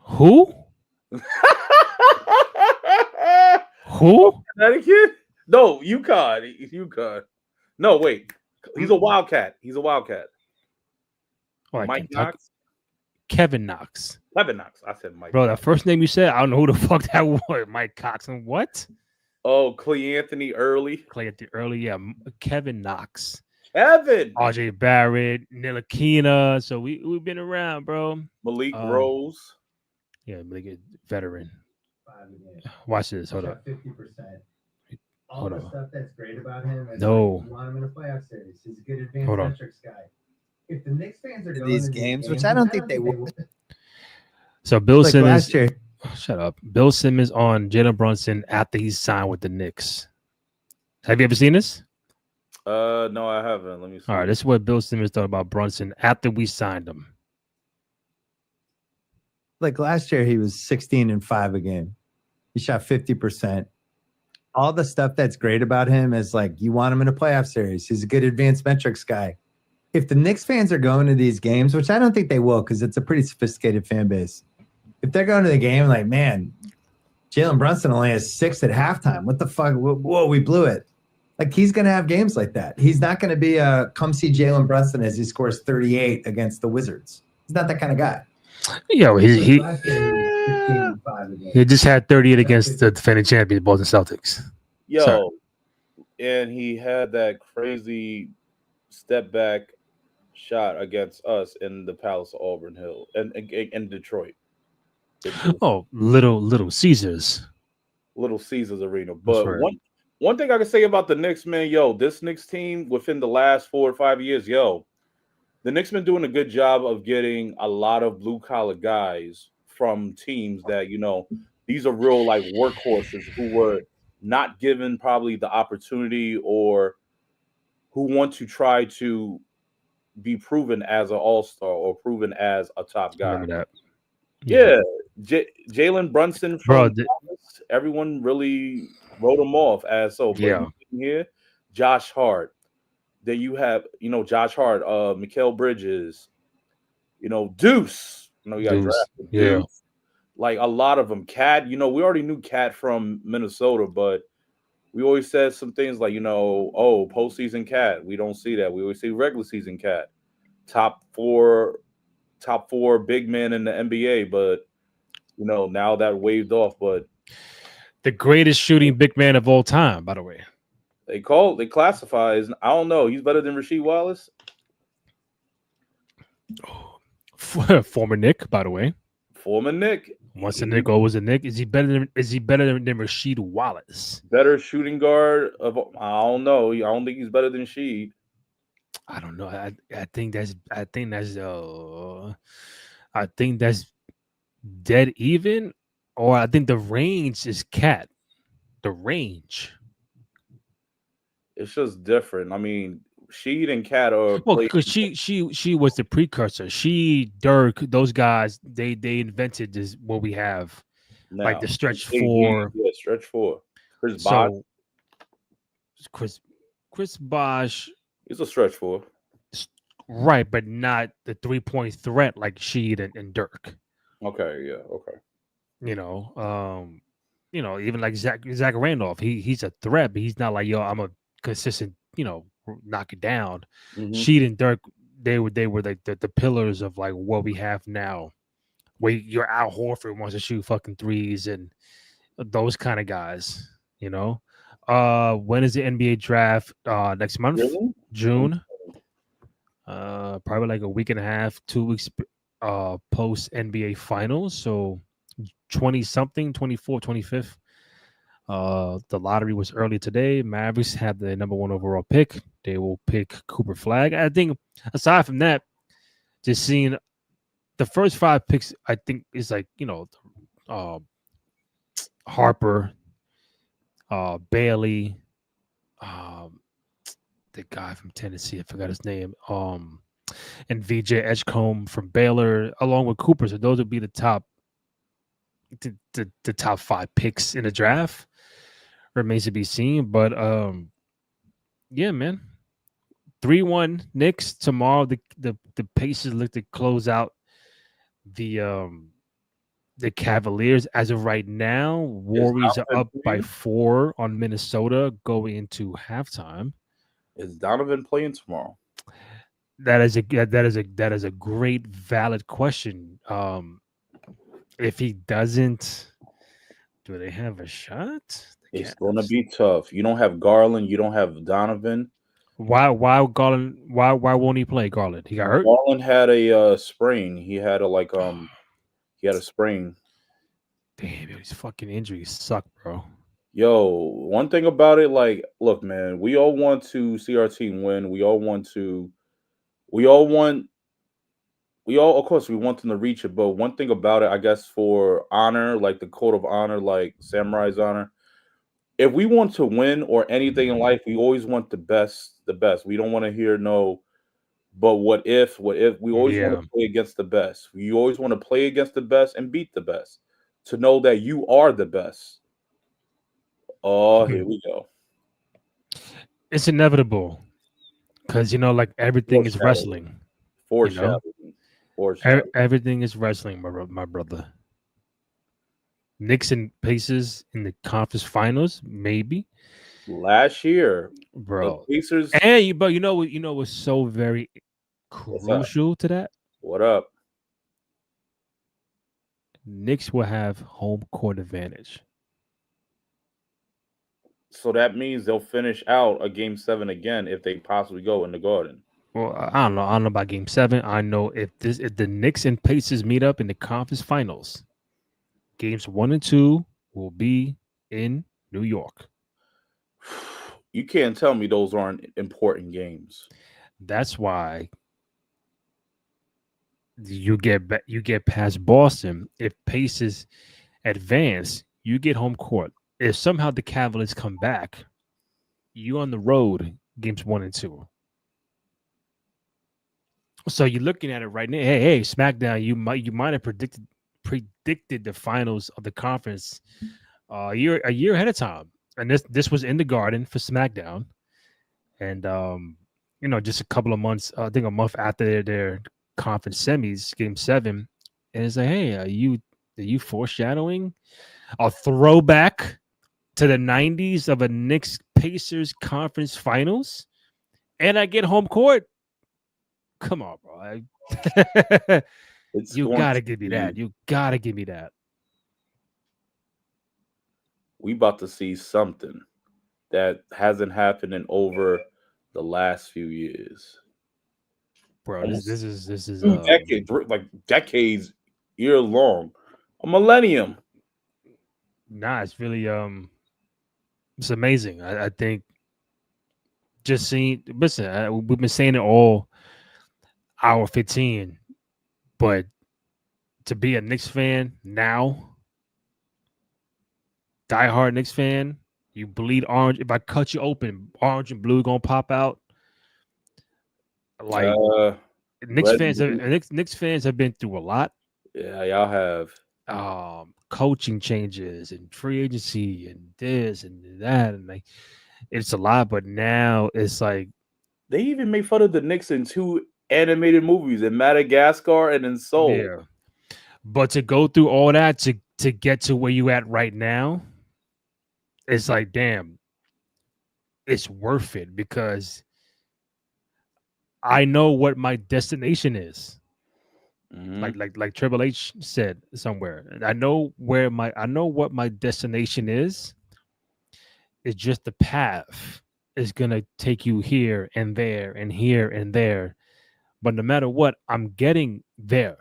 [SPEAKER 1] Who? Who?
[SPEAKER 2] Connecticut? No, UConn. No, wait. He's a Wildcat.
[SPEAKER 1] Oh,
[SPEAKER 2] Mike Knox?
[SPEAKER 1] Kevin Knox.
[SPEAKER 2] Kevin Knox. I said Mike.
[SPEAKER 1] Bro, that first name you said, I don't know who the fuck that was. Mike Cox and what?
[SPEAKER 2] Oh, Clay Anthony Early.
[SPEAKER 1] Yeah. Kevin Knox.
[SPEAKER 2] Kevin.
[SPEAKER 1] RJ Barrett, Ntilikina. So we've been around, bro.
[SPEAKER 2] Malik Rose.
[SPEAKER 1] Yeah, Malik, veteran. Watch this. Hold up.
[SPEAKER 8] 50%. All the stuff that's great about him. Is
[SPEAKER 1] No.
[SPEAKER 8] like, you want him in a playoff series. He's a good advanced
[SPEAKER 1] Hold on.
[SPEAKER 8] metrics guy. If the Knicks fans are going
[SPEAKER 9] these
[SPEAKER 8] to
[SPEAKER 9] games, which I don't think they will.
[SPEAKER 1] So Bill
[SPEAKER 9] Like
[SPEAKER 1] Simmons.
[SPEAKER 9] last year.
[SPEAKER 1] Shut up. Bill Simmons on Jalen Brunson after he signed with the Knicks. Have you ever seen this?
[SPEAKER 2] No, I haven't. Let me see.
[SPEAKER 1] All right, this is what Bill Simmons thought about Brunson after we signed him.
[SPEAKER 9] Like last year, he was 16-5 a game. He shot 50%. All the stuff that's great about him is like you want him in a playoff series. He's a good advanced metrics guy. If the Knicks fans are going to these games, which I don't think they will because it's a pretty sophisticated fan base, if they're going to the game like, man, Jalen Brunson only has 6 at halftime. What the fuck? Whoa, we blew it. Like he's going to have games like that. He's not going to be a come see Jalen Brunson as he scores 38 against the Wizards. He's not that kind of guy.
[SPEAKER 1] Yo, he
[SPEAKER 8] last year he was 15-5 again.
[SPEAKER 1] He just had 38 against the defending champions, Boston Celtics.
[SPEAKER 2] Yo,
[SPEAKER 1] Sorry.
[SPEAKER 2] And he had that crazy step back shot against us in the Palace of Auburn Hill and in Detroit.
[SPEAKER 1] Oh, Little Caesars.
[SPEAKER 2] Little Caesars Arena. But
[SPEAKER 1] right.
[SPEAKER 2] one thing I can say about the Knicks, man, yo, this Knicks team within the last 4 or 5 years, yo, the Knicks been doing a good job of getting a lot of blue collar guys from teams that, you know, these are real like workhorses who were not given probably the opportunity or who want to try to be proven as an all-star or proven as a top guy.
[SPEAKER 1] Remember that.
[SPEAKER 2] Yeah. Jalen Brunson from
[SPEAKER 1] Bro,
[SPEAKER 2] everyone really wrote him off as so. But
[SPEAKER 1] Yeah.
[SPEAKER 2] Here, Josh Hart. Then you have, you know, Josh Hart, Mikal Bridges, you know, Deuce. You know, you got
[SPEAKER 1] Deuce.
[SPEAKER 2] drafted.
[SPEAKER 1] Yeah.
[SPEAKER 2] Deuce. Like a lot of them. Cat, you know, we already knew Cat from Minnesota, but we always said some things like, you know, oh, postseason Cat. We don't see that. We always see regular season Cat. Top four big men in the NBA, but you know, now that waved off. But
[SPEAKER 1] the greatest shooting big man of all time, by the way.
[SPEAKER 2] they classify as, I don't know, he's better than Rasheed Wallace.
[SPEAKER 1] Former Knick, by the way.
[SPEAKER 2] Former Knick.
[SPEAKER 1] Once a Knick, always a Knick. Is he better than Rasheed Wallace?
[SPEAKER 2] Better shooting guard of, I don't know. I don't think he's better than Sheed.
[SPEAKER 1] I don't know. I think that's dead even, or I think the range is Cat. The range.
[SPEAKER 2] It's just different. I mean, Sheed and Cat are
[SPEAKER 1] Well, because she was the precursor. She, Dirk, those guys, they invented this what we have,
[SPEAKER 2] now.
[SPEAKER 1] like the stretch four.
[SPEAKER 2] Yeah, stretch four. Chris Bosh.
[SPEAKER 1] Chris Bosh.
[SPEAKER 2] He's a stretch four.
[SPEAKER 1] Right, but not the 3-point threat like Sheed and Dirk.
[SPEAKER 2] Okay, yeah, okay.
[SPEAKER 1] You know, even like Zach Randolph, he's a threat, but he's not like, yo, I'm a consistent, you know, knock it down.
[SPEAKER 2] Mm-hmm.
[SPEAKER 1] Sheed and Dirk, they were like the pillars of like what we have now. where your Al Horford wants to shoot fucking threes and those kind of guys. You know, when is the NBA draft? Next month,
[SPEAKER 2] Really?
[SPEAKER 1] June. Probably like a week and a half, 2 weeks post NBA finals. So 20 something, 24, 25th. The lottery was early today. Mavericks had the number 1 overall pick. They will pick Cooper Flagg. I think aside from that, just seeing the first 5 picks, I think is like, Harper, Bailey, um, the guy from Tennessee, I forgot his name, and VJ Edgecombe from Baylor, along with Cooper. So those would be the top, the top 5 picks in the draft. Remains to be seen, but yeah, man. 3-1 Knicks tomorrow. The Pacers look to close out the Cavaliers. As of right now, Warriors are up by 4 on Minnesota going into halftime.
[SPEAKER 2] Is Donovan playing tomorrow?
[SPEAKER 1] That is a great valid question. If he doesn't, do they have a shot?
[SPEAKER 2] It's gonna be tough. You don't have Garland. You don't have Donovan.
[SPEAKER 1] Why Garland? Why won't he play Garland? He got hurt.
[SPEAKER 2] Garland had a sprain. He had a sprain.
[SPEAKER 1] Damn, these fucking injuries suck, bro.
[SPEAKER 2] Yo, one thing about it, like, look, man, we all want to see our team win. Of course, we want them to reach it. But one thing about it, I guess, for honor, like the code of honor, like Samurai's honor, if we want to win or anything in life, we always want the best. We don't want to hear no, but what if? We always want to play against the best. You always want to play against the best and beat the best to know that you are the best. Oh, here we go.
[SPEAKER 1] It's inevitable because like everything is wrestling.
[SPEAKER 2] Foreshadowing.
[SPEAKER 1] Everything is wrestling, my brother. Knicks and Pacers in the conference finals, maybe.
[SPEAKER 2] Last year,
[SPEAKER 1] bro.
[SPEAKER 2] Pacers.
[SPEAKER 1] But you know what's so very crucial to that?
[SPEAKER 2] What up?
[SPEAKER 1] Knicks will have home court advantage.
[SPEAKER 2] So that means they'll finish out a game 7 again if they possibly go in the Garden.
[SPEAKER 1] Well, I don't know about game 7. I know if the Knicks and Pacers meet up in the conference finals, games 1 and 2 will be in New York.
[SPEAKER 2] You can't tell me those aren't important games.
[SPEAKER 1] That's why you get past Boston. If Pacers advance, you get home court. If somehow the Cavaliers come back, you on the road games 1 and 2. So you're looking at it right now. Hey, SmackDown, you might have predicted the finals of the conference a year ahead of time, and this was in the Garden for SmackDown, and just a couple of months, I think a month after their conference semis, game 7, and it's like, hey, are you foreshadowing a throwback to the 90s of a Knicks Pacers conference finals, and I get home court? Come on, bro. You gotta give me that. You gotta give me that.
[SPEAKER 2] We about to see something that hasn't happened in over the last few years,
[SPEAKER 1] bro. This is
[SPEAKER 2] decades, year long, a millennium.
[SPEAKER 1] Nah, it's really it's amazing. I think just seeing. Listen, we've been saying it all hour 15, but to be a Knicks fan now, diehard Knicks fan, you bleed orange. If I cut you open, orange and blue gonna pop out. Like Knicks fans have been through a lot.
[SPEAKER 2] Yeah, y'all have.
[SPEAKER 1] Coaching changes and free agency and this and that, and like it's a lot. But now it's like
[SPEAKER 2] they even made fun of the Knicks in 2 animated movies in Madagascar and in Soul.
[SPEAKER 1] Yeah. But to go through all that to get to where you at right now, it's like, damn, it's worth it because I know what my destination is. Like Triple H said somewhere. I know what my destination is. It's just the path is gonna take you here and there and here and there. But no matter what, I'm getting there.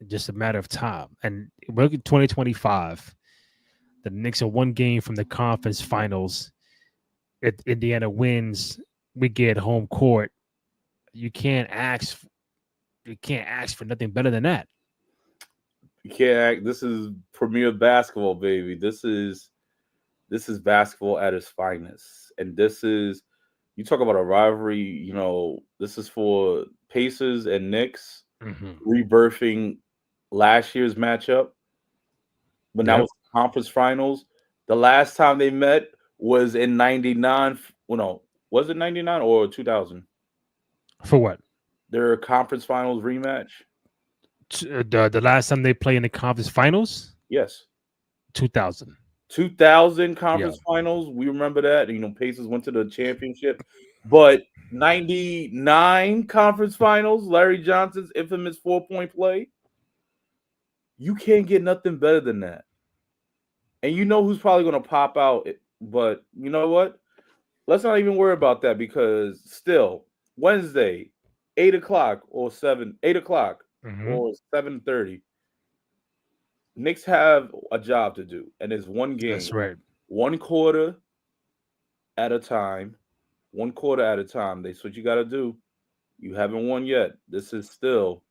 [SPEAKER 1] It's just a matter of time. And look at 2025. The Knicks are one game from the conference finals. If Indiana wins, we get home court. You can't ask for nothing better than that.
[SPEAKER 2] You can't act. This is premier basketball, baby. This is basketball at its finest. And this is, you talk about a rivalry, this is for Pacers and Knicks rebirthing last year's matchup. But now it's conference finals. The last time they met was in 99. Well, no, was it 99 or 2000?
[SPEAKER 1] For what?
[SPEAKER 2] Their conference finals rematch.
[SPEAKER 1] The last time they play in the conference finals?
[SPEAKER 2] Yes.
[SPEAKER 1] 2000.
[SPEAKER 2] 2000 conference finals. We remember that. Pacers went to the championship. But 99 conference finals, Larry Johnson's infamous 4-point play. You can't get nothing better than that. And you know who's probably going to pop out. But you know what? Let's not even worry about that, because still, Wednesday, 8 o'clock or 7:30. Knicks have a job to do, and it's one game.
[SPEAKER 1] That's right.
[SPEAKER 2] One quarter at a time. That's what you got to do. You haven't won yet. This is still.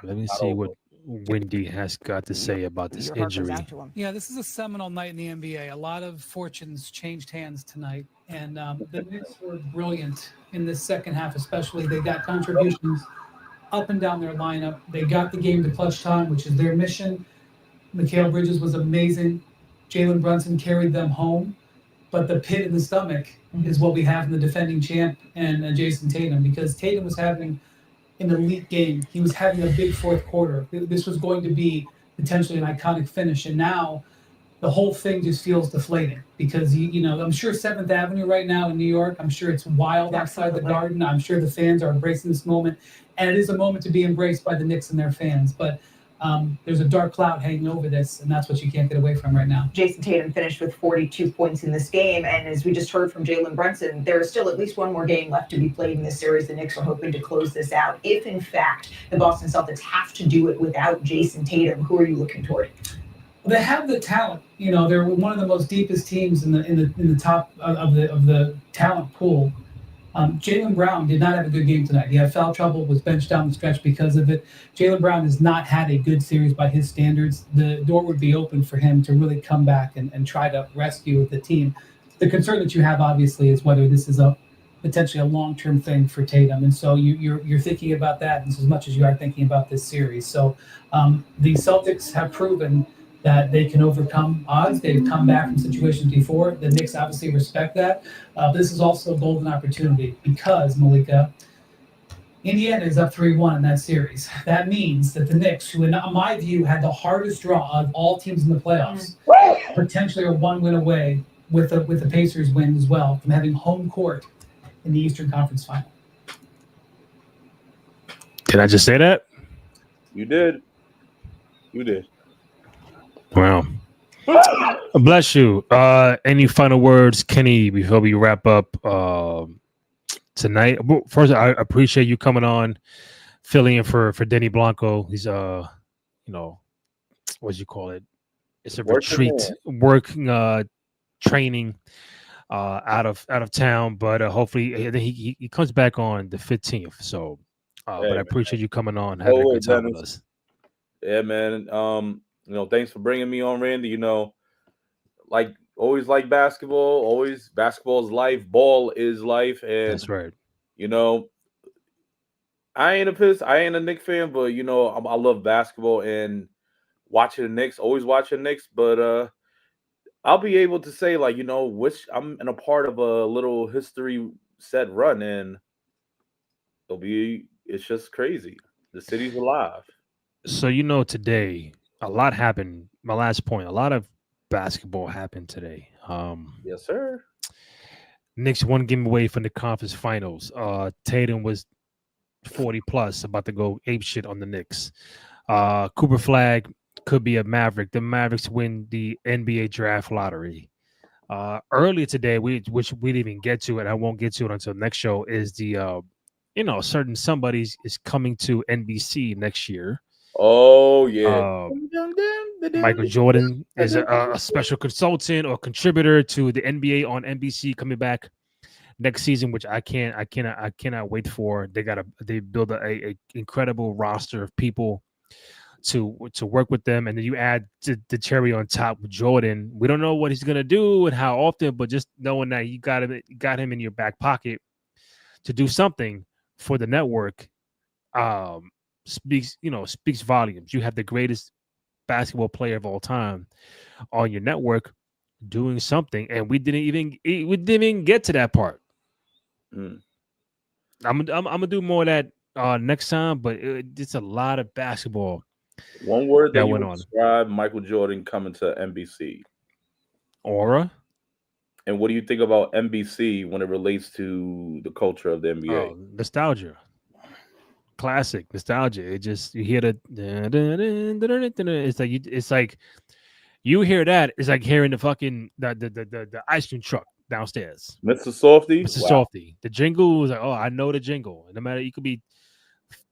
[SPEAKER 1] Let me see what Wendy has got to say about this injury.
[SPEAKER 10] Yeah, this is a seminal night in the NBA. A lot of fortunes changed hands tonight, and the Knicks were brilliant in this second half, especially. They got contributions up and down their lineup. They got the game to clutch time, which is their mission. Mikal Bridges was amazing. Jalen Brunson carried them home. But the pit in the stomach is what we have in the defending champ and Jason Tatum, because Tatum was having an elite game. He was having a big fourth quarter. This was going to be potentially an iconic finish. And now the whole thing just feels deflating, because, I'm sure 7th Avenue right now in New York, I'm sure it's wild outside the Garden. I'm sure the fans are embracing this moment. And it is a moment to be embraced by the Knicks and their fans. But there's a dark cloud hanging over this, and that's what you can't get away from right now.
[SPEAKER 11] Jason Tatum finished with 42 points in this game, and as we just heard from Jalen Brunson, there is still at least one more game left to be played in this series. The Knicks are hoping to close this out. If, in fact, the Boston Celtics have to do it without Jason Tatum, who are you looking toward?
[SPEAKER 10] They have the talent. They're one of the most deepest teams in the top of the talent pool. Jaylen Brown did not have a good game tonight. He had foul trouble, was benched down the stretch because of it. Jaylen Brown has not had a good series by his standards. The door would be open for him to really come back and try to rescue the team. The concern that you have, obviously, is whether this is potentially a long-term thing for Tatum. And so you're thinking about that as much as you are thinking about this series. So the Celtics have proven that they can overcome odds. They've come back from situations before. The Knicks obviously respect that. This is also a golden opportunity because, Malika, Indiana is up 3-1 in that series. That means that the Knicks, who in my view had the hardest draw of all teams in the playoffs, potentially are one win away with the Pacers win as well from having home court in the Eastern Conference Final.
[SPEAKER 1] Did I just say that?
[SPEAKER 2] You did. You did.
[SPEAKER 1] Wow. Bless you. Any final words, Kenny, before we wrap up tonight? First, I appreciate you coming on, filling in for Denny Blanco. He's what do you call it? It's a retreat, working training out of town, but hopefully he comes back on the 15th. So but I appreciate you coming on, having a good time with us.
[SPEAKER 2] Yeah, man. Thanks for bringing me on, Randy. Always like basketball. Always basketball is life. Ball is life. And
[SPEAKER 1] that's right.
[SPEAKER 2] I ain't a Knicks fan, but I love basketball and watching the Knicks. Always watching Knicks, but I'll be able to say which I'm in a part of a little history set run, and it's just crazy. The city's alive.
[SPEAKER 1] So today. A lot happened. My last point. A lot of basketball happened today.
[SPEAKER 2] Yes, sir.
[SPEAKER 1] Knicks one game away from the conference finals. Tatum was 40 plus, about to go ape shit on the Knicks. Cooper Flagg could be a Maverick. The Mavericks win the NBA draft lottery. Earlier today, which we didn't even get to, and I won't get to it until next show, is the certain somebody's is coming to NBC next year.
[SPEAKER 2] Oh yeah.
[SPEAKER 1] Michael Jordan is a special consultant or contributor to the NBA on NBC coming back next season, which I cannot wait for. They build a incredible roster of people to work with them, and then you add the cherry on top with Jordan. We don't know what he's gonna do and how often, but just knowing that you got him in your back pocket to do something for the network speaks volumes. You have the greatest basketball player of all time on your network doing something, and we didn't even get to that part. I'm gonna do more of that next time, but it's a lot of basketball.
[SPEAKER 2] One word that you
[SPEAKER 1] went
[SPEAKER 2] would
[SPEAKER 1] on.
[SPEAKER 2] describe Michael Jordan coming to NBC.
[SPEAKER 1] Aura.
[SPEAKER 2] And what do you think about NBC when it relates to the culture of the NBA?
[SPEAKER 1] Oh, nostalgia. Classic nostalgia. It just, you hear the it's like you hear that, it's like hearing the fucking the ice cream truck downstairs.
[SPEAKER 2] Mr. Softy.
[SPEAKER 1] Mr. Softy. The jingle was like, oh, I know the jingle. No matter, you could be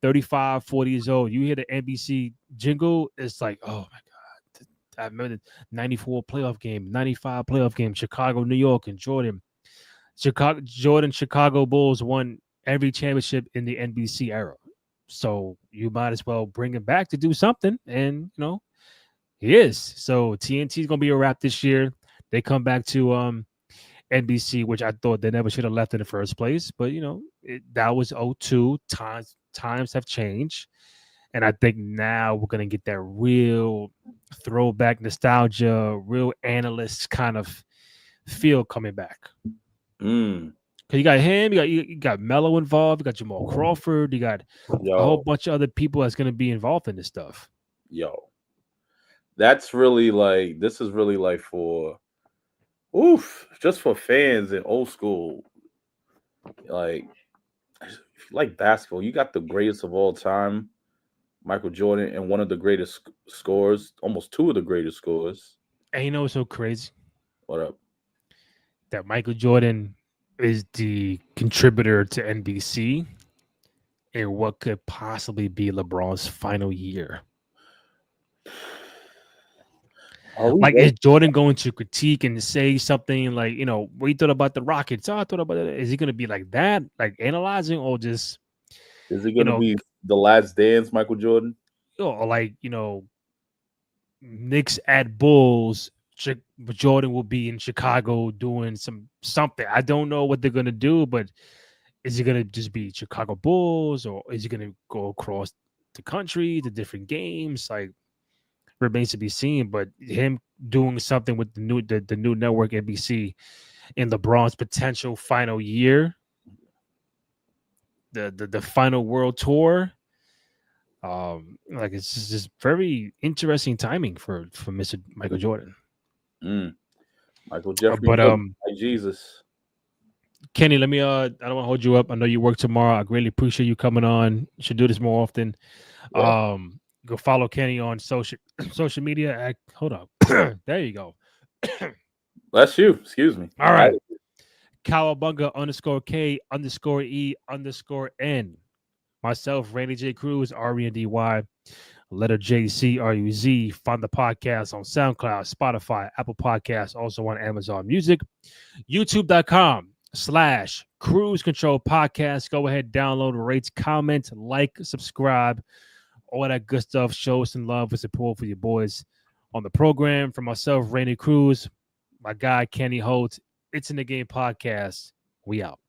[SPEAKER 1] 35, 40 years old. You hear the NBC jingle, it's like, oh my God. I remember the 94 playoff game, 95 playoff game, Chicago, New York, and Jordan. Chicago Bulls won every championship in the NBC era. So you might as well bring him back to do something. And, he is. So TNT is going to be a wrap this year. They come back to NBC, which I thought they never should have left in the first place. But, that was 02. Times have changed. And I think now we're going to get that real throwback nostalgia, real analyst kind of feel coming back. Because you got him, you got Melo involved, you got Jamal Crawford, you got a whole bunch of other people that's going to be involved in this stuff.
[SPEAKER 2] That's really like, this is really like for, just for fans and old school. Like, if you like basketball, you got the greatest of all time, Michael Jordan, and one of the greatest scorers, almost two of the greatest scorers.
[SPEAKER 1] And you know what's so crazy?
[SPEAKER 2] What up?
[SPEAKER 1] That Michael Jordan is the contributor to NBC in what could possibly be LeBron's final year. Like, is Jordan going to critique and say something like, what you thought about the Rockets? Oh, I thought about it. Is he going to be like that, like analyzing, or just?
[SPEAKER 2] Is he going to be the last dance, Michael Jordan?
[SPEAKER 1] Or like, Knicks at Bulls. Jordan will be in Chicago doing something. I don't know what they're gonna do, but is he gonna just be Chicago Bulls, or is he gonna go across the country to different games? Like, remains to be seen. But him doing something with the new network NBC in LeBron's potential final year, the final world tour, like, it's just very interesting timing for Mr. Michael Jordan.
[SPEAKER 2] Michael Jeffrey,
[SPEAKER 1] but
[SPEAKER 2] Jesus.
[SPEAKER 1] Kenny, let me I don't want to hold you up. I know you work tomorrow. I greatly appreciate you coming on. You should do this more often. Go follow Kenny on social media. Hold up. There you go.
[SPEAKER 2] Bless you. Excuse me.
[SPEAKER 1] All right. Cowabunga _K_E_N. Myself, Randy J. Cruz, RENDY. Letter JCRUZ. Find the podcast on SoundCloud, Spotify, Apple Podcasts, also on Amazon Music, YouTube.com/Cruise Control Podcast. Go ahead, download, rate, comment, like, subscribe, all that good stuff. Show some love and support for your boys on the program. For myself, Randy Cruz, my guy Kenny Holt. It's in the Game Podcast. We out.